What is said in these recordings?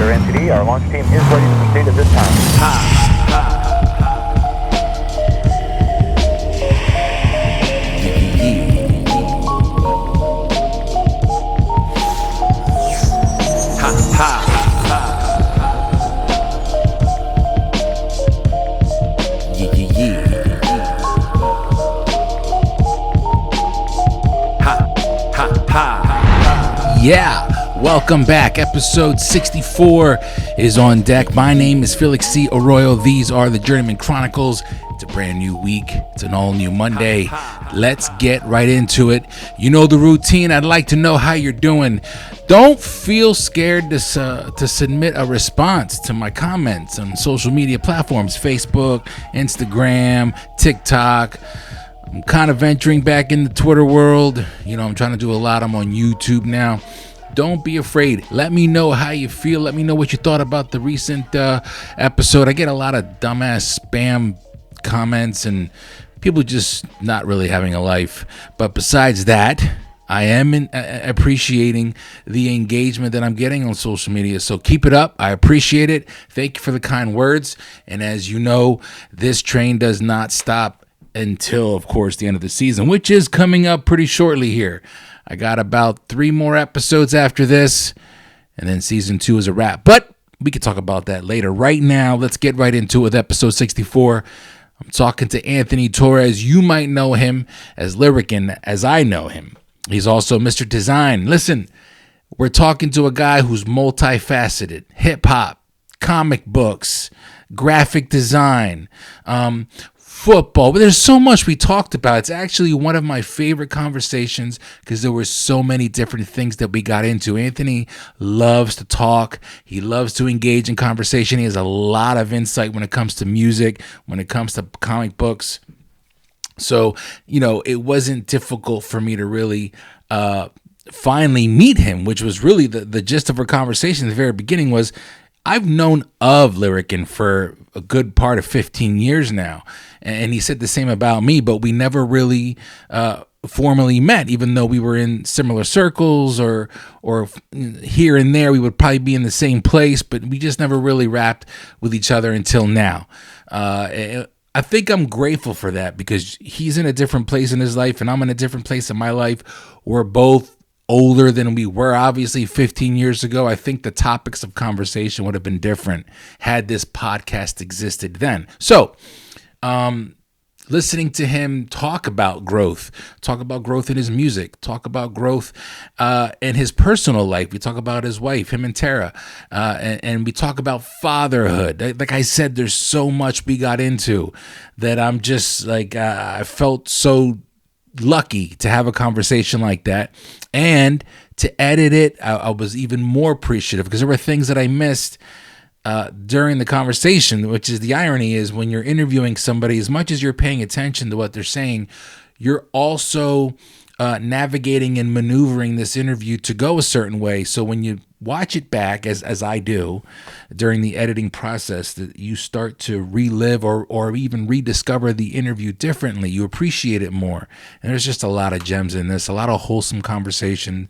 Commander NCD. Our launch team is ready to proceed at this time. Yeah, welcome back. Episode 64 is on deck. My name is Felix C. Arroyo. These are the Journeyman Chronicles. It's a brand new week. It's an all new Monday. Let's get right into it. You know the routine. I'd like to know how you're doing. Don't feel scared to submit a response to my comments on social media platforms, Facebook, Instagram, TikTok. I'm kind of venturing back in the Twitter world. You know, I'm trying to do a lot. I'm on YouTube now. Don't be afraid. Let me know how you feel. Let me know what you thought about the recent episode. I get a lot of dumbass spam comments and people just not really having a life. But besides that, I am appreciating the engagement that I'm getting on social media. So keep it up. I appreciate it. Thank you for the kind words. And as you know, this train does not stop until, of course, the end of the season, which is coming up pretty shortly here. I got about 3 more episodes after this, and then season 2 is a wrap. But we can talk about that later. Right now, let's get right into it with episode 64. I'm talking to Anthony Torres. You might know him as Lyrican, as I know him. He's also Mr. Design. Listen, we're talking to a guy who's multifaceted. Hip-hop, comic books, graphic design, football, but there's so much we talked about. It's actually one of my favorite conversations because there were so many different things that we got into. Anthony loves to talk. He loves to engage in conversation. He has a lot of insight when it comes to music, when it comes to comic books. So, you know, it wasn't difficult for me to really finally meet him, which was really the gist of our conversation at the very beginning was I've known of Lyrican for a good part of 15 years now. And he said the same about me, but we never really formally met, even though we were in similar circles or here and there. We would probably be in the same place, but we just never really rapped with each other until now. I think I'm grateful for that because he's in a different place in his life and I'm in a different place in my life. We're both older than we were, obviously, 15 years ago. I think the topics of conversation would have been different had this podcast existed then. So, listening to him talk about growth in his music, talk about growth in his personal life. We talk about his wife, him and Tara, and we talk about fatherhood. Like I said, there's so much we got into that I'm just like, I felt so lucky to have a conversation like that. And to edit it, I was even more appreciative because there were things that I missed during the conversation, which is the irony is when you're interviewing somebody, as much as you're paying attention to what they're saying, you're also navigating and maneuvering this interview to go a certain way. So when you watch it back, as I do during the editing process, that you start to relive or even rediscover the interview differently. You appreciate it more. And there's just a lot of gems in this, a lot of wholesome conversation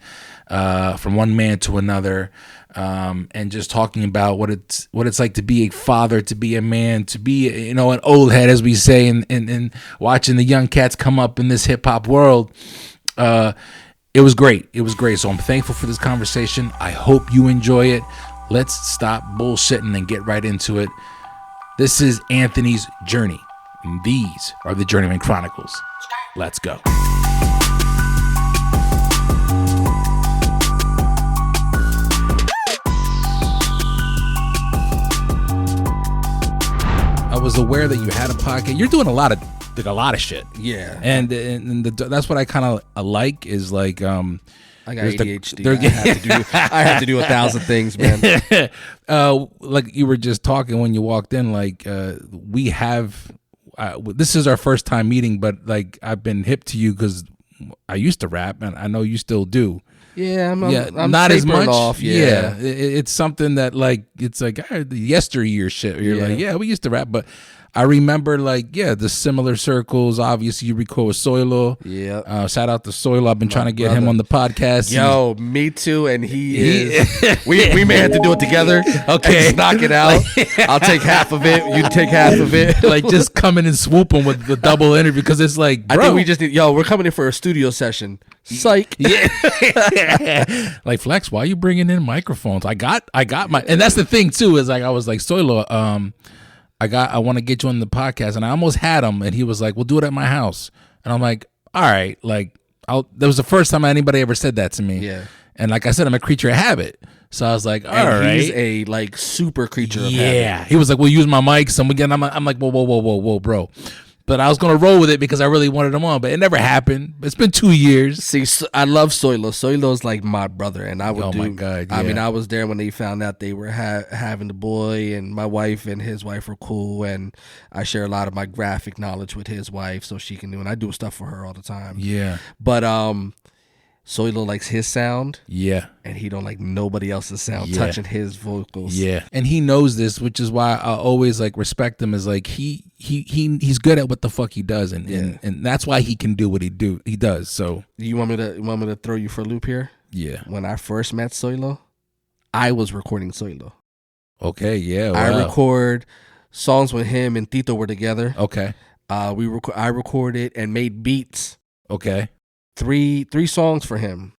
from one man to another, and just talking about what it's like to be a father, to be a man, to be, an old head, as we say, and watching the young cats come up in this hip hop world. It was great. So I'm thankful for this conversation. I hope you enjoy it. Let's stop bullshitting and get right into it. This is Anthony's journey, and these are the Journeyman Chronicles. Let's go. I was aware that you had a podcast. You're doing a lot of shit. Yeah. And that's what I kind of like is like I got ADHD. I have to do 1,000 things, man. Like you were just talking when you walked in, like we have this is our first time meeting, but like I've been hip to you because I used to rap and I know you still do. Yeah, I'm not as much. Off. Yeah, it's something that like it's like the yesteryear shit. You're like, yeah, we used to rap, but I remember the similar circles. Obviously, you record with Soilo. Yeah. Shout out to Soilo. I've been trying to get him on the podcast. Yo, me too. And he is. we may have to do it together. Okay. Just knock it out. I'll take half of it. You take half of it. Like just coming and swooping with the double interview because it's like, bro. I think we just need. We're coming in for a studio session. Psych. Yeah. Like Flex, why are you bringing in microphones? I got my, and that's the thing too, is like I was like, Soilo, I want to get you on the podcast, and I almost had him, and he was like, we'll do it at my house. And I'm like, all right, like that was the first time anybody ever said that to me. Yeah. And like I said, I'm a creature of habit. So I was like, all right. He's a like super creature of habit. Yeah. He was like, we'll use my mics. And again, I'm like, whoa, bro. But I was going to roll with it because I really wanted him on. But it never happened. It's been 2 years. See, I love Soilo. Soilo's like my brother. And I would my God, yeah. I mean, I was there when they found out they were having the boy. And my wife and his wife were cool. And I share a lot of my graphic knowledge with his wife so she can do. And I do stuff for her all the time. Yeah. But Soilo likes his sound. Yeah. And he don't like nobody else's sound touching his vocals. Yeah. And he knows this, which is why I always like respect him, is like he's good at what the fuck he does, and that's why he can do what he does. So you want me to throw you for a loop here? Yeah. When I first met Soilo, I was recording Soilo. Okay, yeah. Wow. I record songs with him and Tito were together. Okay. I recorded and made beats. Okay. Three songs for him,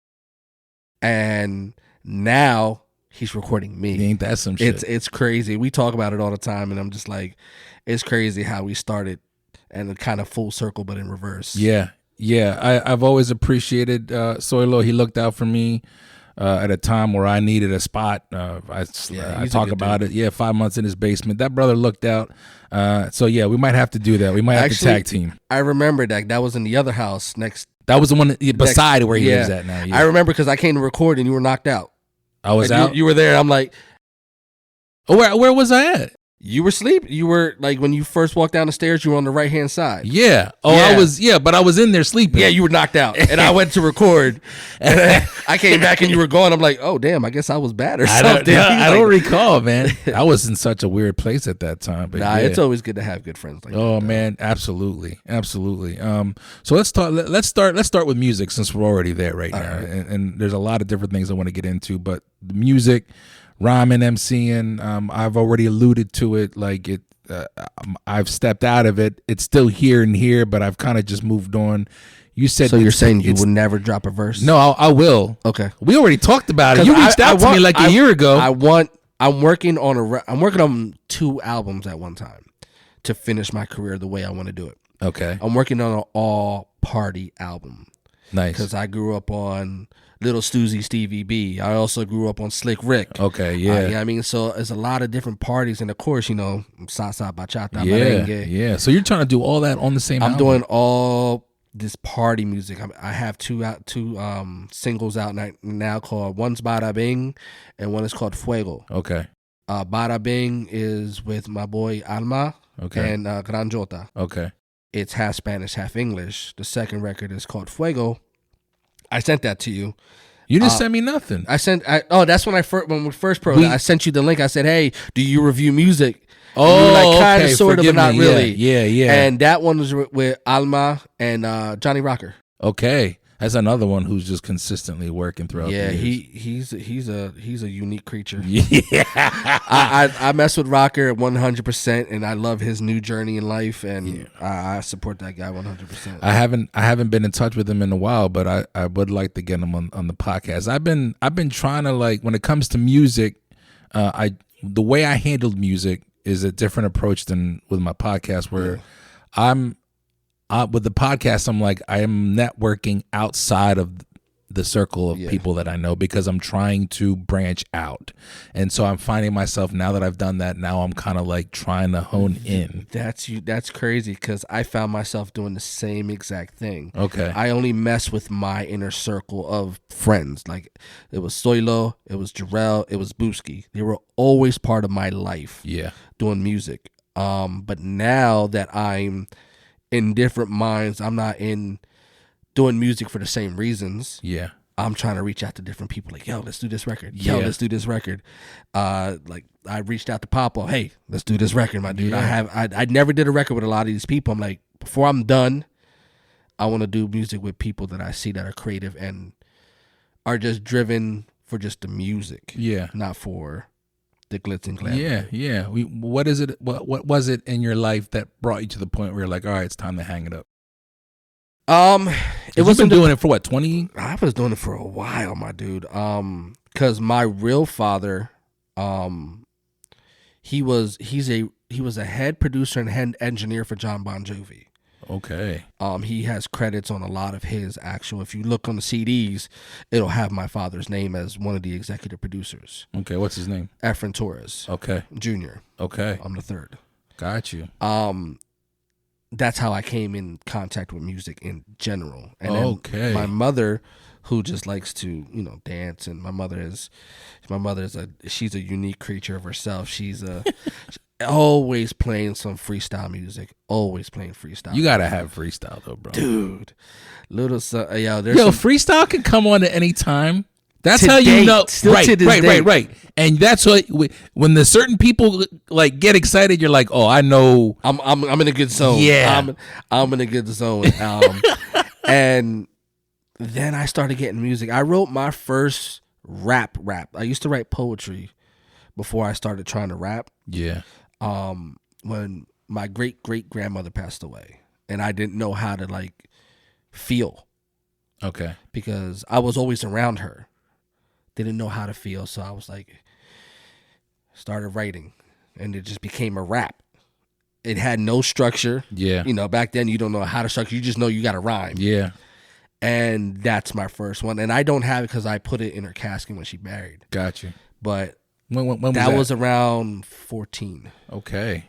and now he's recording me. Ain't that some shit? It's crazy. We talk about it all the time, and I'm just like, it's crazy how we started, and it kind of full circle, but in reverse. Yeah. I've always appreciated Soilo. He looked out for me at a time where I needed a spot. I talk about it. Yeah, 5 months in his basement. That brother looked out. So yeah, we might have to do that. We might have to tag team. I remember that was in the other house next. That was the one beside where he lives at now. Yeah. I remember because I came to record and you were knocked out. I was out. You were there. I'm like, oh, where was I at? You were asleep. You were like when you first walked down the stairs. You were on the right hand side. Yeah. Oh, yeah. I was. Yeah, but I was in there sleeping. Yeah, you were knocked out, and I went to record, and I came back and you were gone. I'm like, oh damn, I guess I was bad or something. I don't recall, man. I was in such a weird place at that time. But it's always good to have good friends like that. Oh man, absolutely. So let's talk. Let's start with music since we're already there right now, right. And there's a lot of different things I want to get into, but the music. Rhyming, MCing, I've already alluded to it. Like it, I've stepped out of it. It's still here and here, but I've kind of just moved on. You said so. You're saying you would never drop a verse? No, I will. Okay. We already talked about it. You reached out to me like a year ago. I'm working on 2 albums at one time to finish my career the way I want to do it. Okay. I'm working on an all party album. Nice. Because I grew up on Little Stevie, Stevie B. I also grew up on Slick Rick. Okay, yeah. I mean, so there's a lot of different parties, and of course, salsa, bachata, merengue. Yeah. So you're trying to do all that on the same album? I'm doing all this party music. I have two singles out now called one's Bada Bing, and one is called Fuego. Okay. Bada Bing is with my boy Alma. Okay. And Gran Jota. Okay. It's half Spanish, half English. The second record is called Fuego. I sent that to you. You didn't send me nothing. That's when we first I sent you the link. I said, "Hey, do you review music?" And you were like, kind of, sort of, but not really. Yeah. And that one was with Alma and Johnny Rocker. Okay, that's another one who's just consistently working throughout. Yeah, the years. he's a unique creature. Yeah, I mess with Rocker 100%, and I love his new journey in life, and I support that guy 100%. I haven't been in touch with him in a while, but I would like to get him on the podcast. I've been trying to, like, when it comes to music, the way I handled music is a different approach than with my podcast, where with the podcast, I'm like, I am networking outside of the circle of people that I know, because I'm trying to branch out. And so I'm finding myself, now that I've done that, now I'm kind of like trying to hone in. That's crazy, because I found myself doing the same exact thing. Okay. I only mess with my inner circle of friends. Like, it was Soilo, it was Jarrell, it was Booski. They were always part of my life. Yeah. Doing music. But now that I'm in different minds, I'm not in doing music for the same reasons. Yeah. I'm trying to reach out to different people. Like, yo, let's do this record. Yo, Yeah. let's do this record. Like I reached out to Papa. Hey, let's do this record, my dude. Yeah. I never did a record with a lot of these people. I'm like, before I'm done, I want to do music with people that I see that are creative and are just driven for just the music. Yeah. Not for the glitz and glam. Yeah. What is it? What was it in your life that brought you to the point where you're like, all right, it's time to hang it up? It wasn't been doing it for what, 20? I was doing it for a while, my dude. Because my real father, he was a head producer and head engineer for John Bon Jovi. Okay. He has credits on a lot of his actual. If you look on the CDs, it'll have my father's name as one of the executive producers. Okay. What's his name? Efren Torres. Okay. Jr. Okay. I'm the third. Got you. That's how I came in contact with music in general. And Okay. my mother, who just likes to, dance, and my mother she's a unique creature of herself. She's always playing some freestyle music. Always playing freestyle. You gotta have freestyle though, bro. Dude. Freestyle can come on at any time. That's To how you date, know. still to this day. Right. And that's what when the certain people like get excited, you're like, oh, I know. I'm in a good zone. Yeah. I'm in a good zone. And then I started getting music. I wrote my first rap. I used to write poetry before I started trying to rap. Yeah. When my great grandmother passed away, and I didn't know how to like feel Okay. because I was always around her. Didn't know how to feel, so I was like, started writing, and it just became a rap. It had no structure. Yeah. Back then you don't know how to structure. You just know you got to rhyme. Yeah. And that's my first one, and I don't have it because I put it in her casket when she married. Got you. But When was that was around 14. Okay.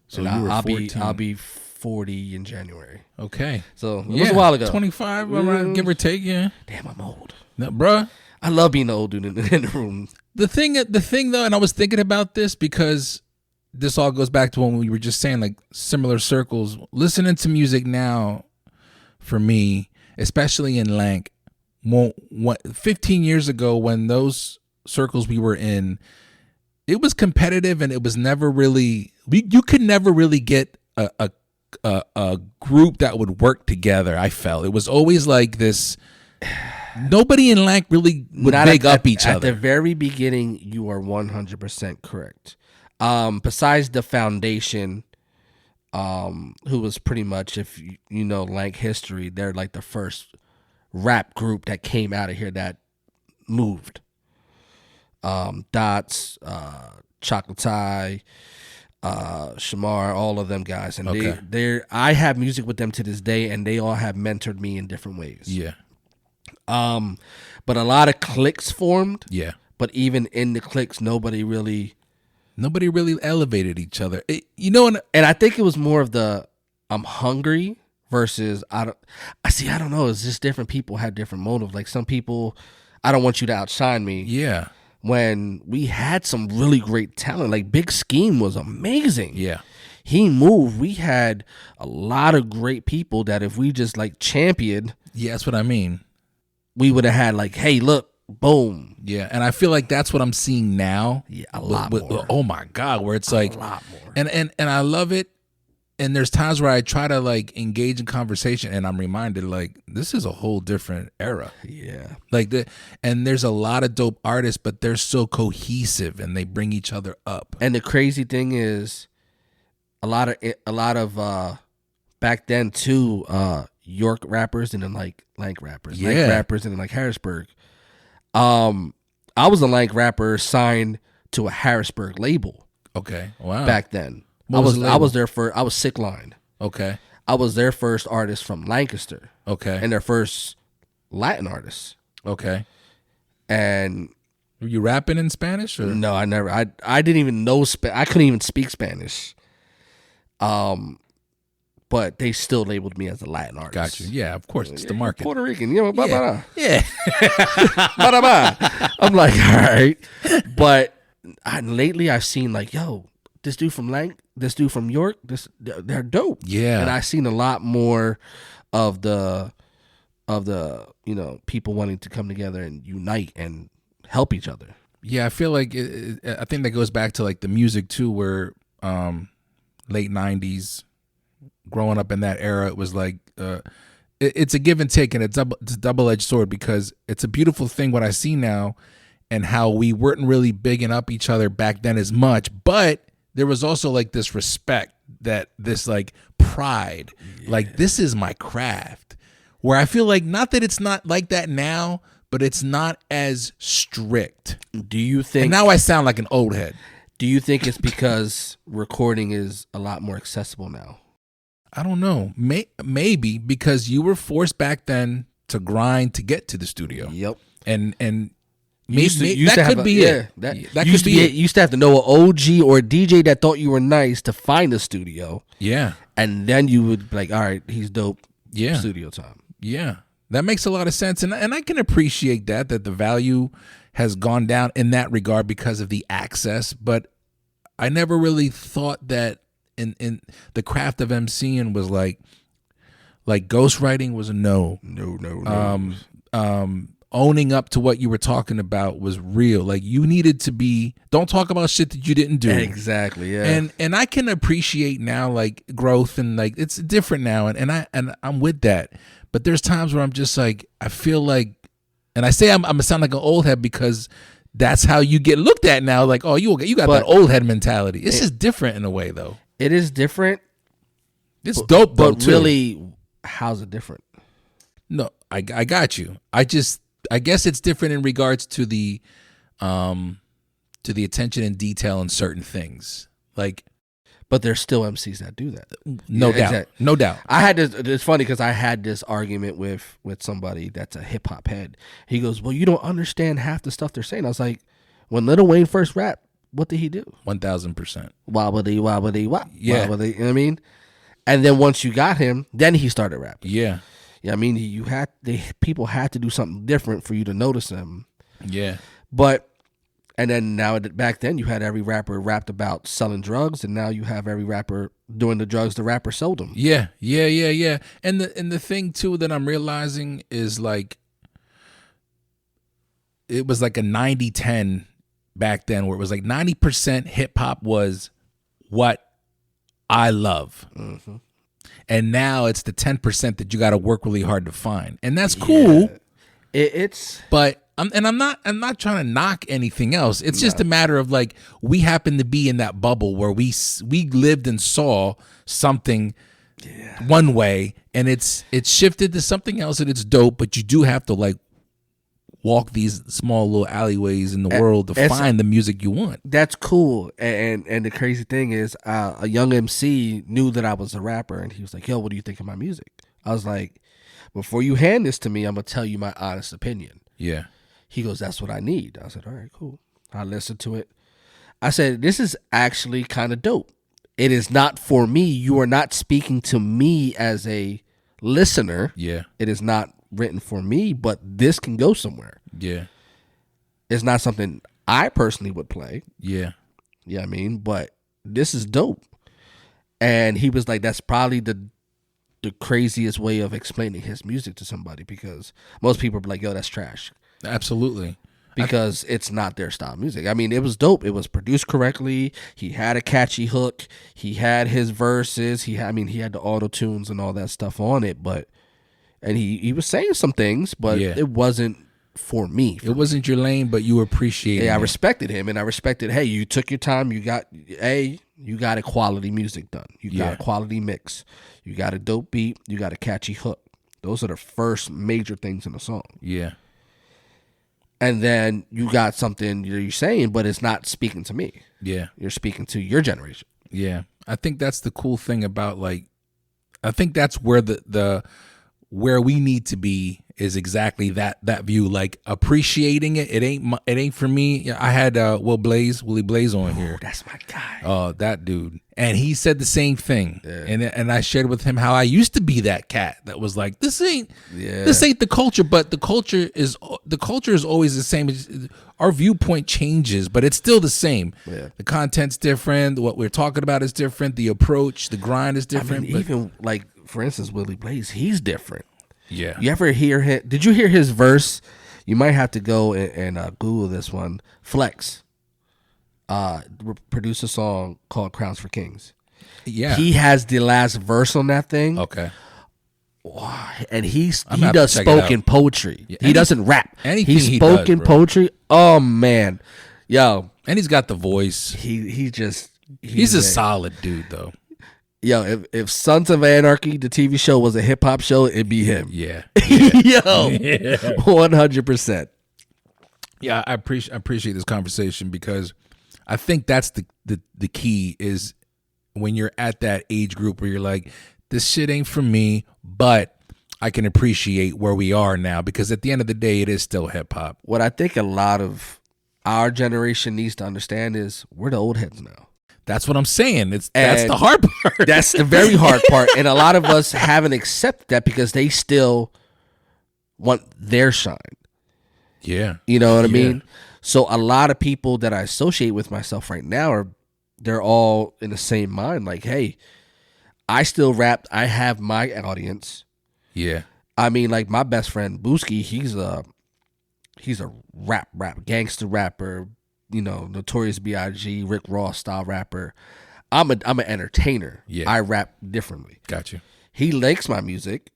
So And you were I'll 14. I'll be 40 in January. Okay. So it was a while ago. 25, around, give or take. Yeah. Damn, I'm old. No, bruh. I love being the old dude in the room. The thing though, and I was thinking about this because this all goes back to when we were just saying like similar circles. Listening to music now, for me, especially in Lank, 15 years ago when those circles we were in, it was competitive and it was never really. You could never really get a group that would work together. I felt it was always like this. Nobody in Lank really would big up each other. At the very beginning, you are 100% correct. Besides the foundation, who was pretty much, if you know Lank history, they're like the first rap group that came out of here that moved. Dots, Chocolate Eye, Shamar, all of them guys, and Okay. I have music with them to this day, and they all have mentored me in different ways. Yeah. But a lot of cliques formed. Yeah. But even in the cliques, nobody really elevated each other. And I think it was more of the I'm hungry versus I don't know. It's just different people have different motives. Like some people, I don't want you to outshine me. yeah. When we had some really great talent, like Big Scheme was amazing. Yeah. He moved. We had a lot of great people that if we just like championed, Yeah, that's what I mean. we would have had like, hey, look, boom. Yeah, and I feel like that's what I'm seeing now. Yeah, a lot more. Oh my God, where it's like A lot more. and I love it. And there's times where I try to like engage in conversation and I'm reminded like this is a whole different era. Yeah. And there's a lot of dope artists, but they're so cohesive and they bring each other up. And the crazy thing is a lot of back then too, York rappers and then like Lank rappers. Yeah. Lank rappers and then like Harrisburg. I was a Lank rapper signed to a Harrisburg label Okay. Wow. back then. What was the label? I was Sick Line. Okay. I was their first artist from Lancaster Okay. and their first Latin artist. Okay. And Were you rapping in Spanish or no, I never. I didn't even know. I couldn't even speak Spanish. But they still labeled me as a Latin artist. Got you. Yeah, of course. It's the market. Puerto Rican, you know. Blah, Yeah. blah, Yeah. blah, blah, blah. I'm like, all right. But lately, I've seen like, yo, this dude from Lank, this dude from York, they're dope. Yeah. And I've seen a lot more of the of the people wanting to come together and unite and help each other. Yeah, I feel like I think that goes back to like the music too, where late '90s, growing up in that era, it was like it's a give and take, and it's a double-edged sword, because it's a beautiful thing what I see now, and how we weren't really bigging up each other back then as much, but there was also like this respect, that this like pride, like this is my craft, where I feel like, not that it's not like that now, but it's not as strict. Do you think? And now I sound like an old head. Do you think it's because recording is a lot more accessible now? I don't know. Maybe because you were forced back then to grind to get to the studio. Yep. And You that could be it. That could be it. You used to have to know an OG or a DJ that thought you were nice to find a studio. Yeah. And then you would be like, all right, he's dope. Yeah. Studio time. Yeah. That makes a lot of sense. And I can appreciate that the value has gone down in that regard because of the access. But I never really thought that in the craft of MCing was like ghostwriting was a no. No. Owning up to what you were talking about was real. Like, you needed to be, don't talk about shit that you didn't do. Exactly. Yeah. And I can appreciate now like growth, and like it's different now, and I'm with that. But there's times where I'm just like, I feel like, and I say I'm gonna sound like an old head because that's how you get looked at now. Like, oh, you got that old head mentality. It's just different in a way, though. It is different. It's dope, though. But really, how's it different? No, I got you. I guess it's different in regards to the attention and detail in certain things. Like, but there's still MCs that do that. No doubt. Exactly. No doubt. I had this. It's funny because I had this argument with somebody that's a hip hop head. He goes, "Well, you don't understand half the stuff they're saying." I was like, "When Lil Wayne first rapped, what did he do?" 1000%. Wobbly, wobbly, wop. Yeah. Wobbly, you know what I mean? And then once you got him, then he started rapping. Yeah. Yeah, I mean, people had to do something different for you to notice them. Yeah. But, and then now back then you had every rapper rapped about selling drugs, and now you have every rapper doing the drugs the rapper sold them. Yeah. And the thing too that I'm realizing is like, it was like a 90-10 back then, where it was like 90% hip hop was what I love. Mm-hmm. And now it's the 10% that you got to work really hard to find, and that's cool. Yeah. But I'm not trying to knock anything else. It's just a matter of like, we happen to be in that bubble where we lived and saw something one way, and it's shifted to something else, and it's dope. But you do have to like walk these small little alleyways in the world to find the music you want. That's cool. And the crazy thing is, a young MC knew that I was a rapper, and he was like, "Yo, what do you think of my music?" I was like, "Before you hand this to me, I'm gonna tell you my honest opinion." Yeah. He goes, "That's what I need." I said, "All right, cool." I listened to it. I said, "This is actually kind of dope. It is not for me. You are not speaking to me as a listener. Yeah. It is not written for me, but this can go somewhere. Yeah. It's not something I personally would play. Yeah. Yeah, I mean, but this is dope." And he was like, "That's probably the craziest way of explaining his music to somebody, because most people are like, yo, that's trash." Absolutely. Because it's not their style of music. I mean, it was dope. It was produced correctly. He had a catchy hook. He had his verses. He had the auto tunes and all that stuff on it. And he was saying some things, but it wasn't for me. It wasn't your lane, but you appreciated it. I respected him, and I respected, hey, you took your time. You got a quality music done. You got a quality mix. You got a dope beat. You got a catchy hook. Those are the first major things in the song. Yeah. And then you got something you're saying, but it's not speaking to me. Yeah. You're speaking to your generation. Yeah. I think that's the cool thing about, like, I think that's where where we need to be, is exactly that view, like appreciating it. It ain't for me. I had Willie Blaze on here. That's my guy. Oh, that dude. And he said the same thing. Yeah. And I shared with him how I used to be that cat that was like, this ain't the culture, but the culture is always the same. Our viewpoint changes, but it's still the same. Yeah. The content's different, what we're talking about is different, the approach, the grind is different. I mean, even like, for instance, Willie Blaze, he's different. Yeah. You ever hear him? Did you hear his verse? You might have to go and Google this one. Flex produced a song called Crowns for Kings. Yeah. He has the last verse on that thing. Okay. And he have does to check it spoken out. poetry. Yeah, he doesn't rap. anything He's he does, spoken bro. poetry. Oh man, yo, And he's got the voice. he's a solid dude, though. Yo, if Sons of Anarchy, the TV show, was a hip hop show, it'd be him. Yeah. Yo, 100%. Yeah, I appreciate this conversation because I think that's the key is when you're at that age group where you're like, this shit ain't for me, but I can appreciate where we are now because at the end of the day, it is still hip hop. What I think a lot of our generation needs to understand is we're the old heads now. That's what I'm saying. That's the hard part. That's the very hard part. And a lot of us haven't accepted that because they still want their shine. Yeah. You know what I Yeah. mean? So a lot of people that I associate with myself right now they're all in the same mind. Like, hey, I still rap. I have my audience. Yeah. I mean, like my best friend Booski, he's a rap gangster rapper, you know, Notorious B.I.G., Rick Ross style rapper. I'm an entertainer. Yeah. I rap differently. Got you. He likes my music,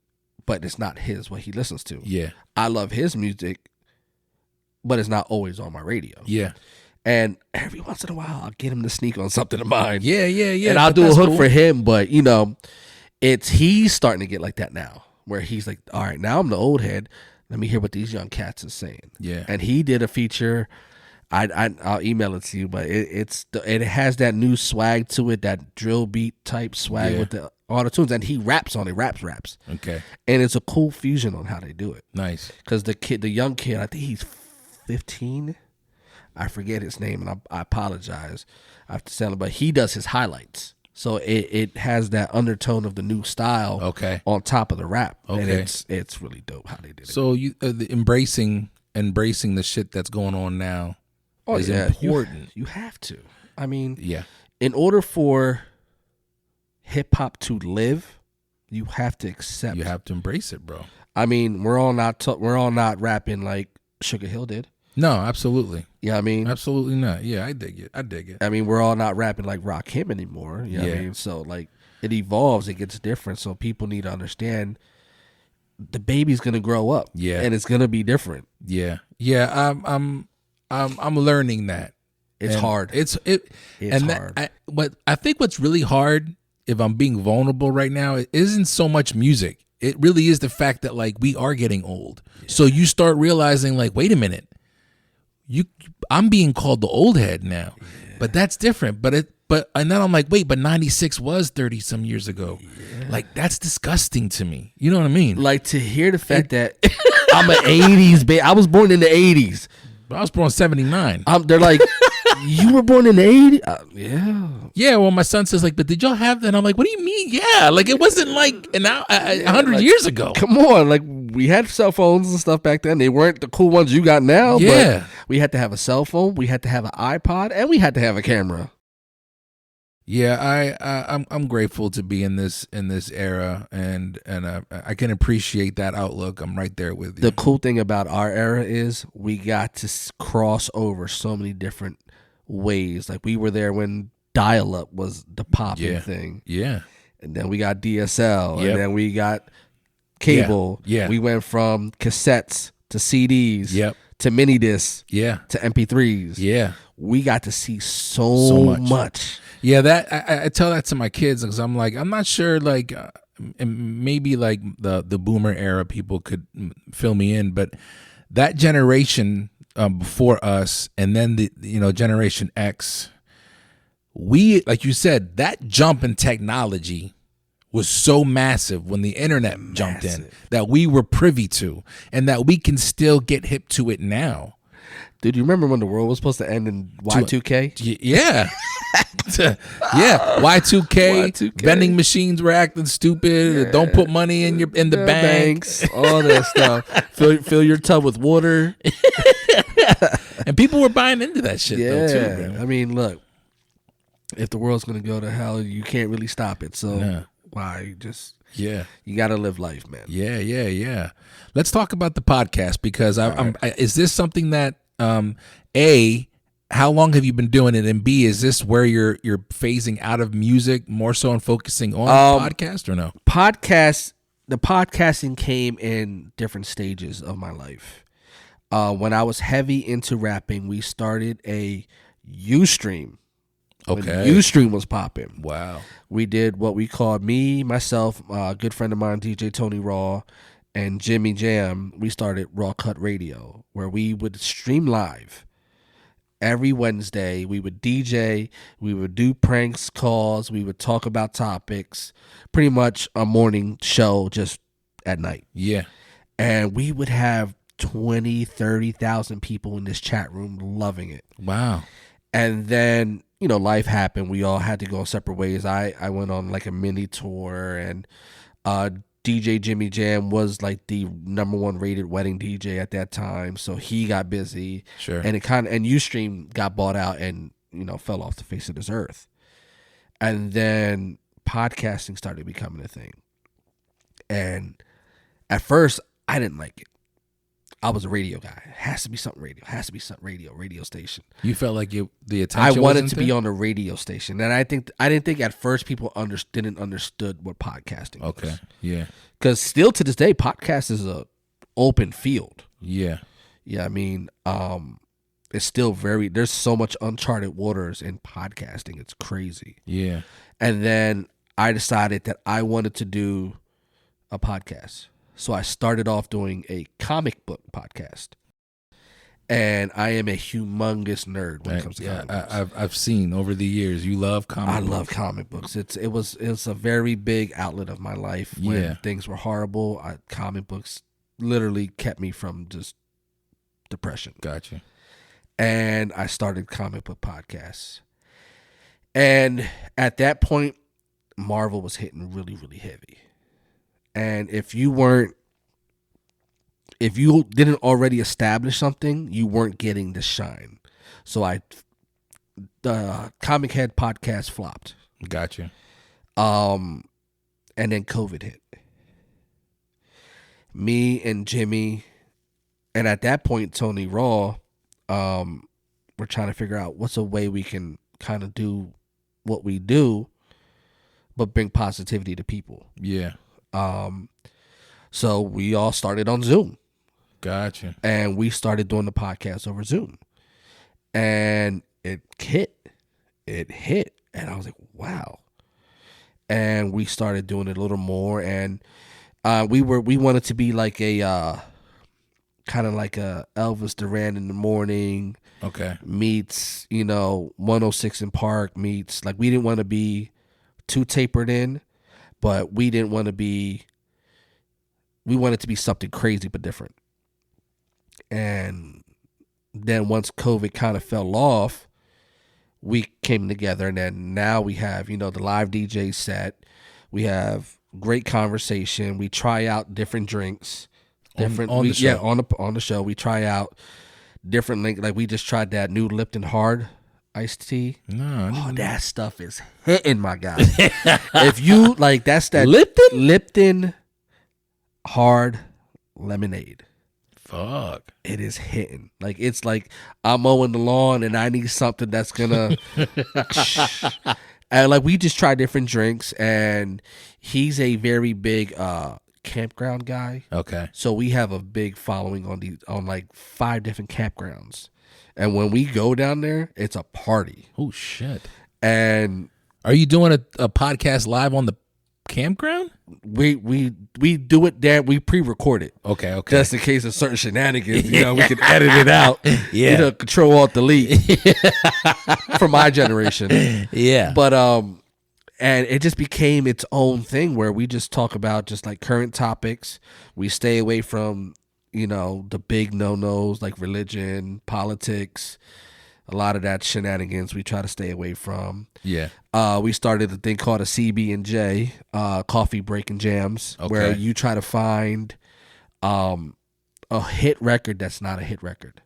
but it's not what he listens to. Yeah. I love his music, but it's not always on my radio. Yeah. And every once in a while, I'll get him to sneak on something of mine. Yeah. And I'll do a hook for him, but you know, he's starting to get like that now, where he's like, all right, now I'm the old head. Let me hear what these young cats are saying. Yeah. And he did a feature. I'll email it to you, but it has that new swag to it, that drill beat type swag with the auto tunes, and he raps on it, raps. Okay. And it's a cool fusion on how they do it. Nice. Because the young kid, I think he's 15. I forget his name, and I apologize. I have to sell it, but he does his highlights. So it has that undertone of the new style on top of the rap. Okay. And it's really dope how they did it. So you embracing the shit that's going on now is important. You have to. I mean, Yeah. in order for hip hop to live, you have to accept. You have to embrace it, bro. I mean, we're all not rapping like Sugar Hill did. No, absolutely. Yeah, I mean, Absolutely not. Yeah, I dig it. I mean, we're all not rapping like Rakim anymore. You know what I mean? So like it evolves, it gets different. So people need to understand the baby's gonna grow up. Yeah. And it's gonna be different. Yeah. Yeah. I'm learning that. It's And hard. It's hard. But I think what's really hard, if I'm being vulnerable right now, it isn't so much music. It really is the fact that like we are getting old. So you start realizing like, wait a minute, I'm being called the old head now, but that's different. And then I'm like, wait, but 96 was 30 some years ago. Like that's disgusting to me. You know what I mean? Like to hear the fact that I'm an 80s baby. I was born in the 80s. I was born in 79. They're like, you were born in the 80s? Yeah. Yeah, well, my son says, like, but did y'all have that? And I'm like, what do you mean? Yeah, like, it wasn't like 100 years ago. Come on. Like, we had cell phones and stuff back then. They weren't the cool ones you got now. Yeah. But we had to have a cell phone. We had to have an iPod. And we had to have a camera. Yeah, I'm grateful to be in this era, and I can appreciate that outlook. I'm right there with you. The cool thing about our era is we got to cross over so many different ways. Like, we were there when dial-up was the popping thing. Yeah. And then we got DSL. Yep. And then we got cable. Yeah. We went from cassettes to CDs. Yep. To mini discs. Yeah. To MP3s. Yeah. We got to see so much. Yeah, that I tell that to my kids because I'm like, I'm not sure, like, maybe like the boomer era people could fill me in, but that generation before us, and then the Generation X, we, like you said, that jump in technology was so massive when the internet jumped in that we were privy to, and that we can still get hip to it now. Dude, you remember when the world was supposed to end in Y2K? Yeah. Yeah. Y2K. Vending machines were acting stupid. Yeah. Don't put money in the banks. All that stuff. Fill your tub with water. And people were buying into that shit though too, man. I mean, look, if the world's gonna go to hell, you can't really stop it. So why just Yeah. You got to live life, man. Yeah. Let's talk about the podcast because is this something that A, how long have you been doing it, and B, is this where you're phasing out of music more so and focusing on podcast or no? The podcasting came in different stages of my life. When I was heavy into rapping, we started a Ustream. Okay. When Ustream was popping. Wow. We did what we called myself, a good friend of mine, DJ Tony Raw, and Jimmy Jam. We started Raw Cut Radio, where we would stream live every Wednesday. We would DJ, we would do pranks calls, we would talk about topics, pretty much a morning show just at night. Yeah. And we would have 20, 30,000 people in this chat room loving it. Wow. And then, life happened. We all had to go separate ways. I went on like a mini tour, and DJ Jimmy Jam was like the #1 rated wedding DJ at that time. So he got busy. Sure. And and Ustream got bought out and, fell off the face of this earth. And then podcasting started becoming a thing. And at first I didn't like it. I was a radio guy. It has to be something radio. It has to be something radio station. You felt like the attention I wanted wasn't to there? be on a radio station. And I didn't think at first people didn't understood what podcasting was. Okay. Yeah. Because still to this day, podcast is a open field. Yeah. Yeah, I mean, it's still there's so much uncharted waters in podcasting. It's crazy. Yeah. And then I decided that I wanted to do a podcast. So I started off doing a comic book podcast. And I am a humongous nerd when it comes to comic books. I've seen over the years you love comic books. I love comic books. It was a very big outlet of my life when things were horrible. Comic books literally kept me from just depression. Gotcha. And I started comic book podcasts. And at that point, Marvel was hitting really, really heavy. And if you didn't already establish something, you weren't getting the shine. So the Comic Head podcast flopped. Gotcha. And then COVID hit. Me and Jimmy, and at that point, Tony Raw, we're trying to figure out what's a way we can kind of do what we do, but bring positivity to people. Yeah. So we all started on Zoom. Gotcha. And we started doing the podcast over Zoom. And it hit. And I was like, wow. And we started doing it a little more. And we wanted to be like a kind of like a Elvis Duran in the morning. Okay. Meets, 106 in Park meets. Like, we didn't want to be too tapered in, but we wanted to be something crazy but different. And then once COVID kind of fell off, we came together, and then now we have, the live DJ set. We have great conversation. We try out different drinks. On the show. Yeah, on the show. We try out different like we just tried that new Lipton Hard iced tea. No, that stuff is hitting, my guy. If you like, that's that Lipton Hard lemonade. Fuck. It is hitting. Like, it's like I'm mowing the lawn and I need something that's gonna and like, we just try different drinks, and he's a very big campground guy. Okay. So we have a big following on like 5 different campgrounds. And when we go down there, it's a party. Oh shit. And are you doing a podcast live on the campground? We do it there. We pre-record it. Okay. Just in case of certain shenanigans, we can edit it out. Yeah. Control Alt Delete for my generation. Yeah. But and it just became its own thing where we just talk about just like current topics. We stay away from, the big no-nos like religion, politics, a lot of that shenanigans we try to stay away from. Yeah. We started a thing called a CB&J, Coffee Break and Jams, where you try to find a hit record that's not a hit record.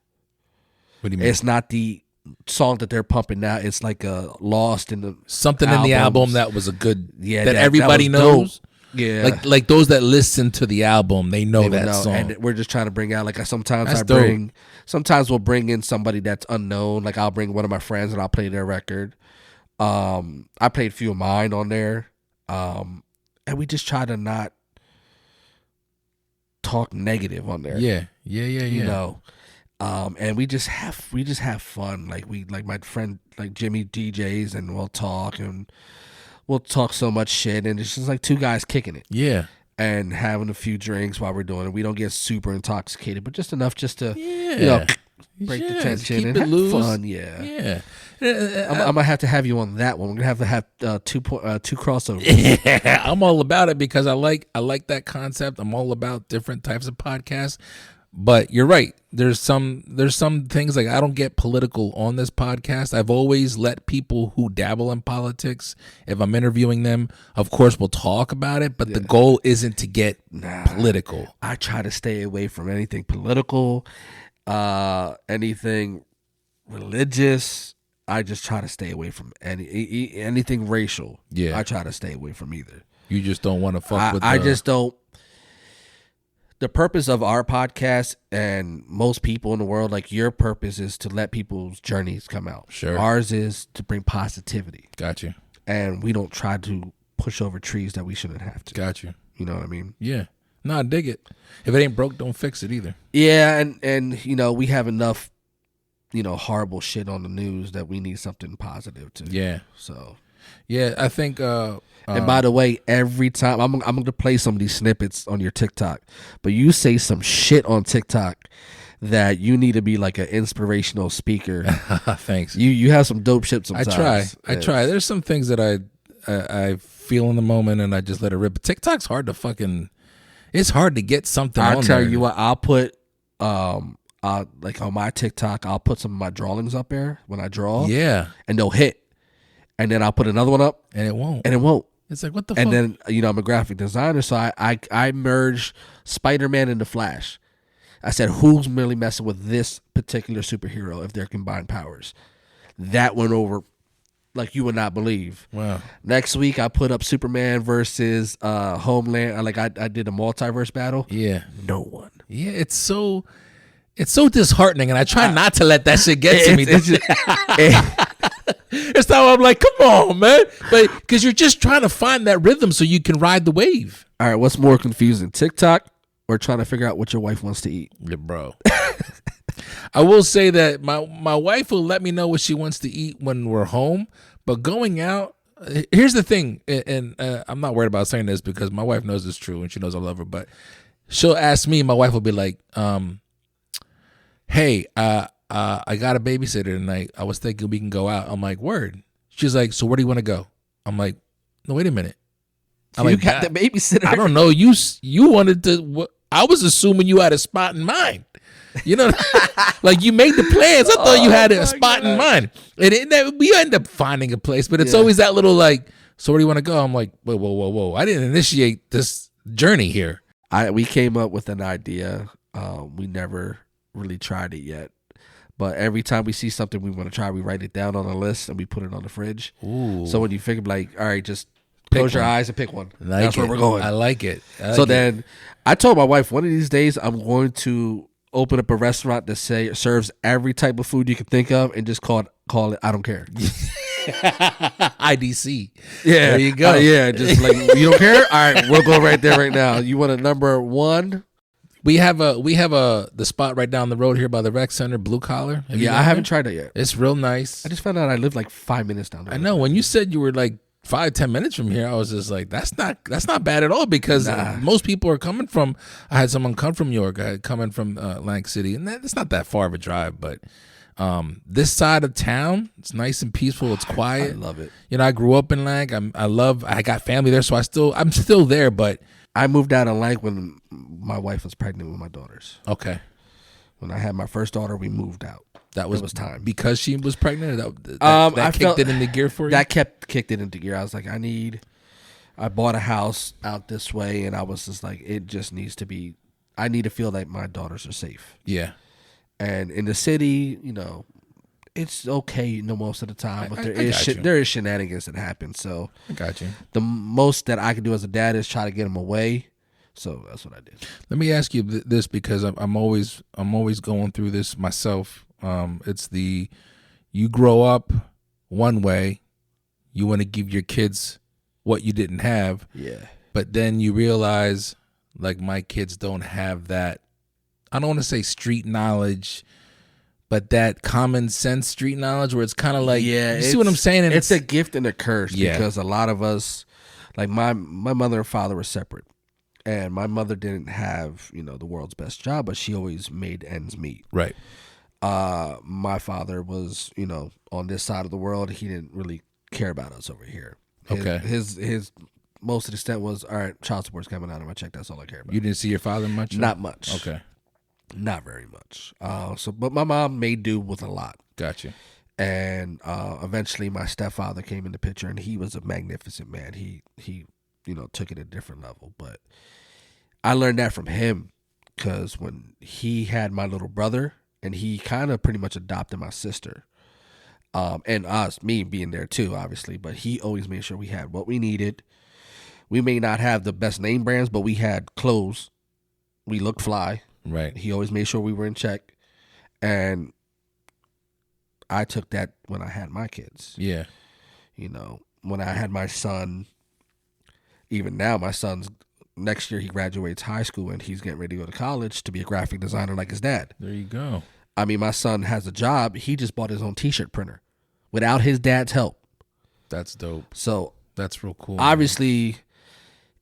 What do you mean? It's not the song that they're pumping now. It's like a lost in the something albums. In the album that was a good, that everybody that knows. Dope. Yeah. Like those that listen to the album, they know They would that song. And we're just trying to bring out, like, That's dope. sometimes we'll bring in somebody that's unknown. Like, I'll bring one of my friends and I'll play their record. I played a few of mine on there. And we just try to not talk negative on there. Yeah. You know. And we just have fun. Like my friend, like Jimmy DJs, and we'll talk so much shit, and it's just like two guys kicking it. Yeah. And having a few drinks while we're doing it. We don't get super intoxicated, but just enough just to break the tension and have fun. Yeah. I'm gonna have to have you on that one. We're gonna have two crossovers. Yeah, I'm all about it because I like that concept. I'm all about different types of podcasts. But you're right. There's some things, like, I don't get political on this podcast. I've always let people who dabble in politics, if I'm interviewing them, of course we'll talk about it, but the goal isn't to get political. I try to stay away from anything political, anything religious. I just try to stay away from anything racial. Yeah. I try to stay away from either. You just don't want to fuck with I just don't. The purpose of our podcast, and most people in the world, like, your purpose is to let people's journeys come out. Sure. Ours is to bring positivity. Got you. And we don't try to push over trees that we shouldn't have to. Got you. You know what I mean? Yeah. No, I dig it. If it ain't broke, don't fix it either. Yeah, and you know, we have enough, horrible shit on the news that we need something positive to. Yeah. So. Yeah, I think. And by the way, every time I'm going to play some of these snippets on your TikTok, but you say some shit on TikTok that you need to be like an inspirational speaker. Thanks. You have some dope shit sometimes. I try. There's some things that I feel in the moment and I just let it rip. But TikTok's hard to fucking. It's hard to get something. I'll tell you what. I'll put like on my TikTok, I'll put some of my drawings up there when I draw. Yeah, and they'll hit. And then I'll put another one up, and it won't. It's like, what the fuck? And then, I'm a graphic designer, so I merged Spider-Man and the Flash. I said, who's really messing with this particular superhero if they're combined powers? That went over like you would not believe. Wow. Next week, I put up Superman versus Homeland. I did a multiverse battle. Yeah. No one. Yeah, it's so disheartening, and I try not to let that shit get to me. It's how I'm like, come on, man. But because you're just trying to find that rhythm so you can ride the wave. All right, what's more confusing, TikTok or trying to figure out what your wife wants to eat? Yeah, bro. I will say that my wife will let me know what she wants to eat when we're home. But going out, here's the thing, and I'm not worried about saying this because my wife knows it's true and she knows I love her. But she'll ask me, my wife will be like, hey, I got a babysitter tonight. I was thinking we can go out. I'm like, word. She's like, so where do you want to go? I'm like, no, wait a minute. I'm like, got the babysitter. I don't know. You wanted to. I was assuming you had a spot in mind. You know, like you made the plans. I thought you had a spot in mind, and we end up finding a place. But it's always that little like, so where do you want to go? I'm like, whoa. I didn't initiate this journey here. We came up with an idea. We never really tried it yet. But every time we see something we want to try, we write it down on a list and we put it on the fridge. Ooh. So when you figure, like, all right, just close your eyes and pick one. That's where we're going. I like it. Then I told my wife, one of these days I'm going to open up a restaurant that serves every type of food you can think of and just call it I don't care. IDC. Yeah. There you go. Yeah, just like, you don't care? All right, we'll go right there right now. You want a number one? We have the spot right down the road here by the rec center, Blue Collar. I haven't tried that yet. It's real nice. I just found out I live like 5 minutes down the road. I know. When you said you were like 5-10 minutes from here, I was just like, that's not bad at all because most people are coming from. I had someone come from York, coming from Atlantic City, and it's not that far of a drive, but this side of town, it's nice and peaceful. It's quiet. I love it. You know, I grew up in Lank. I got family there, so I'm still there, but. I moved out of Lank when my wife was pregnant with my daughters. Okay. When I had my first daughter, we moved out. That was time. Because she was pregnant? That kicked it into gear for you? That kicked it into gear. I was like, I bought a house out this way, and I was just like, it just needs to be, I need to feel like my daughters are safe. Yeah. And in the city, it's okay, you know, most of the time, but I there is got you. there is shenanigans that happen. So I got you. the most that I can do as a dad is try to get him away. So that's what I did. Let me ask you this, because I'm always going through this myself. It's you grow up one way, you want to give your kids what you didn't have, Yeah. but then you realize, like, my kids don't have that. I don't want to say street knowledge, but that common sense street knowledge where it's kind of like, Yeah, you see what I'm saying? And it's a gift and a curse, Yeah. because a lot of us, like my mother and father were separate, and my mother didn't have, you know, the world's best job, but she always made ends meet. right. My father was, you know, on this side of the world. He didn't really care about us over here. Okay. His most of the extent was, all right, child support's coming out of my check. That's all I care about. You didn't see your father much? Not much. Okay. Not very much. But my mom made do with a lot. Gotcha. And eventually my stepfather came in the picture, and he was a magnificent man. He you know, took it a different level. But I learned that from him, because when he had my little brother, and he kind of pretty much adopted my sister, and me being there too, obviously, but he always made sure we had what we needed. We may not have the best name brands, but we had clothes. We looked fly. Right. He always made sure we were in check. And I took that when I had my kids. Yeah. You know, when I had my son, even now, my son's next year, he graduates high school, and he's getting ready to go to college to be a graphic designer like his dad. There you go. I mean, my son has a job. He just bought his own t-shirt printer without his dad's help. That's dope. So That's real cool. obviously,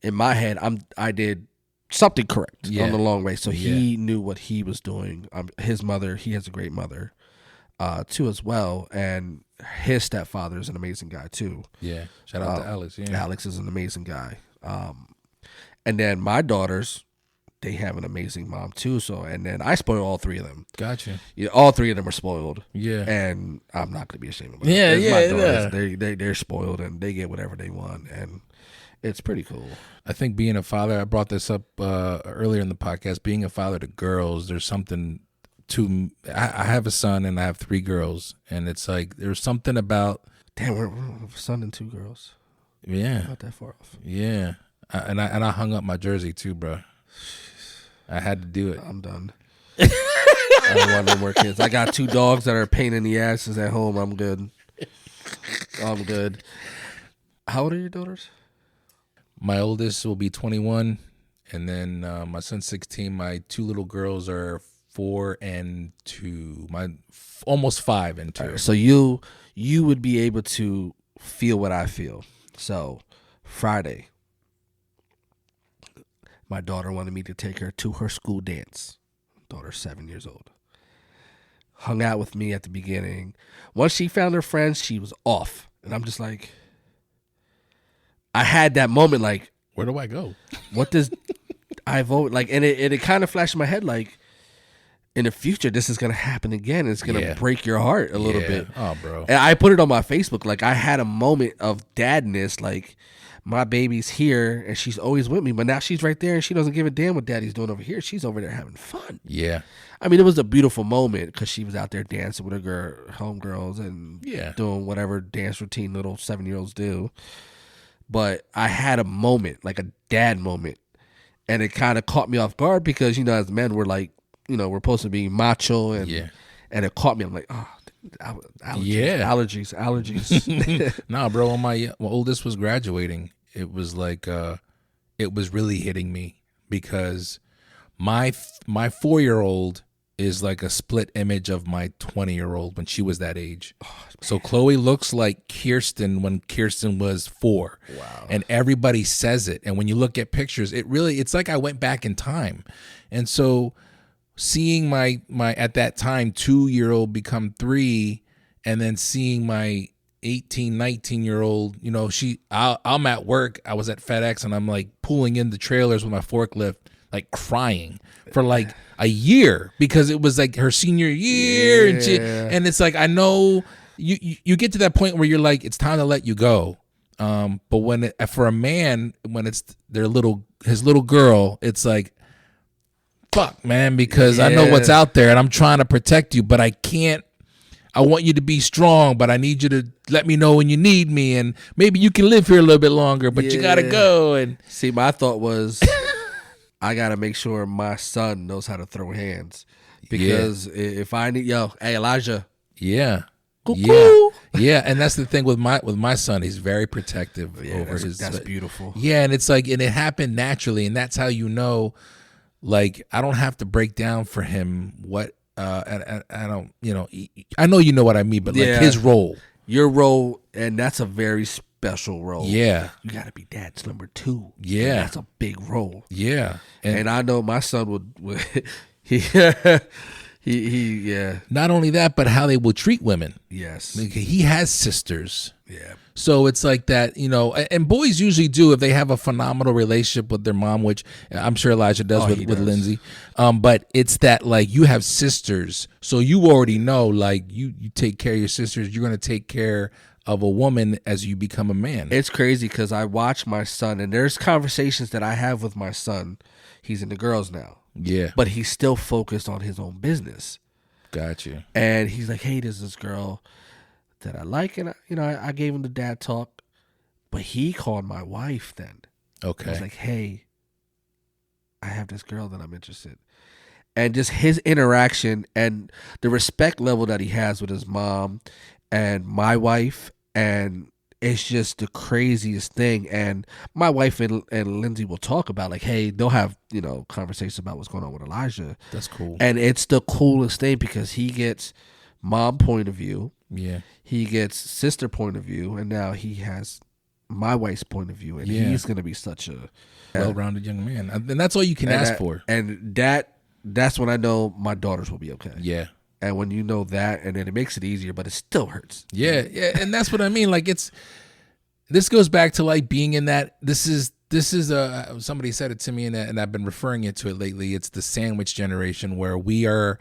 in my head, I did something correct Yeah. on the long way. So he knew what he was doing. His mother, he has a great mother, too, as well. And his stepfather is an amazing guy too. Yeah. Shout out to Alex. Yeah. Alex is an amazing guy. And then my daughters, they have an amazing mom too. So, and then I spoil all three of them. Gotcha. Yeah, all three of them are spoiled. Yeah. And I'm not gonna be ashamed of it. Yeah, It's yeah, my daughters. yeah. They're spoiled, and they get whatever they want, and it's pretty cool. I think being a father, I brought this up earlier in the podcast, being a father to girls, there's something to, I have a son and I have 3 girls, and it's like, there's something about, Damn, we're a son and 2 girls. yeah, Not that far off. yeah. I hung up my jersey too, bro. I had to do it. I'm done. I don't want no more kids. I got 2 dogs that are a pain in the asses at home. I'm good. I'm good. How old are your daughters? My oldest will be 21, and then my son's 16. My 2 little girls are 4 and 2. Almost 5 and 2. Right, so you would be able to feel what I feel. So Friday, my daughter wanted me to take her to her school dance. Daughter's 7 years old. Hung out with me at the beginning. Once she found her friends, she was off. And I'm just like, I had that moment like, Where do I go? what does I vote like? And it kind of flashed in my head like, in the future, this is going to happen again. It's going to Yeah. break your heart a little Yeah. bit. Oh, bro. And I put it on my Facebook. Like, I had a moment of dadness. Like, my baby's here and she's always with me, but now she's right there and she doesn't give a damn what daddy's doing over here. She's over there having fun. Yeah. I mean, it was a beautiful moment because she was out there dancing with her homegirls and Yeah. doing whatever dance routine little 7-year-olds do. But I had a moment, like a dad moment, and it kind of caught me off guard because, you know, as men, we're like, you know, we're supposed to be macho, and Yeah. and it caught me. I'm like, oh, allergies, Yeah. allergies. Nah, bro. When my oldest was graduating, it was like it was really hitting me because my 4-year-old is like a split image of my 20-year-old when she was that age. So Chloe looks like Kirsten when Kirsten was 4. Wow. And everybody says it. And when you look at pictures, it's like I went back in time. And so seeing my at that time 2-year-old become 3, and then seeing my 18, 19-year-old, you know, I'm at work. I was at FedEx and I'm like pulling in the trailers with my forklift, like crying for like a year because it was like her senior year. Yeah. And it's like, I know you get to that point where you're like, it's time to let you go. But when for a man, when it's his little girl, it's like, fuck, man, because I know what's out there and I'm trying to protect you, but I can't I want you to be strong, but I need you to let me know when you need me, and maybe you can live here a little bit longer, but you gotta go. And see, my thought was, I gotta make sure my son knows how to throw hands, because if I need, hey Elijah, yeah, and that's the thing with my son. He's very protective over his. That's beautiful. Yeah, and it's like, and it happened naturally, and that's how you know. Like, I don't have to break down for him what. And I don't, I know you know what I mean, but like his role, your role, and that's a very special role. Yeah, you got to be dad's number 2. Yeah, that's a big role. Yeah, and I know my son would he Not only that, but how they will treat women. Yes, like, he has sisters. Yeah. So it's like that, and boys usually do if they have a phenomenal relationship with their mom, which I'm sure Elijah does with Lindsay. But it's that, like, you have sisters, so you already know, like, you take care of your sisters, you're going to take care of a woman as you become a man. It's crazy because I watch my son, and there's conversations that I have with my son. He's into girls now. Yeah. But he's still focused on his own business. Gotcha. And he's like, hey, there's this girl that I like, and I gave him the dad talk, but he called my wife then. Okay. I was like, hey, I have this girl that I'm interested. And just his interaction and the respect level that he has with his mom and my wife, and it's just the craziest thing. And my wife and Lindsay will talk about, like, hey, they'll have, conversations about what's going on with Elijah. That's cool. And it's the coolest thing because he gets mom point of view. Yeah. He gets sister point of view, and now he has my wife's point of view, and he's going to be such a well-rounded young man. And that's all you can ask for. And that's when I know my daughters will be okay. Yeah. And when you know that, and then it makes it easier, but it still hurts. Yeah, and that's what I mean. Like, this goes back to, like, being in that. This is somebody said it to me, and I've been referring to it lately. It's the sandwich generation, where we are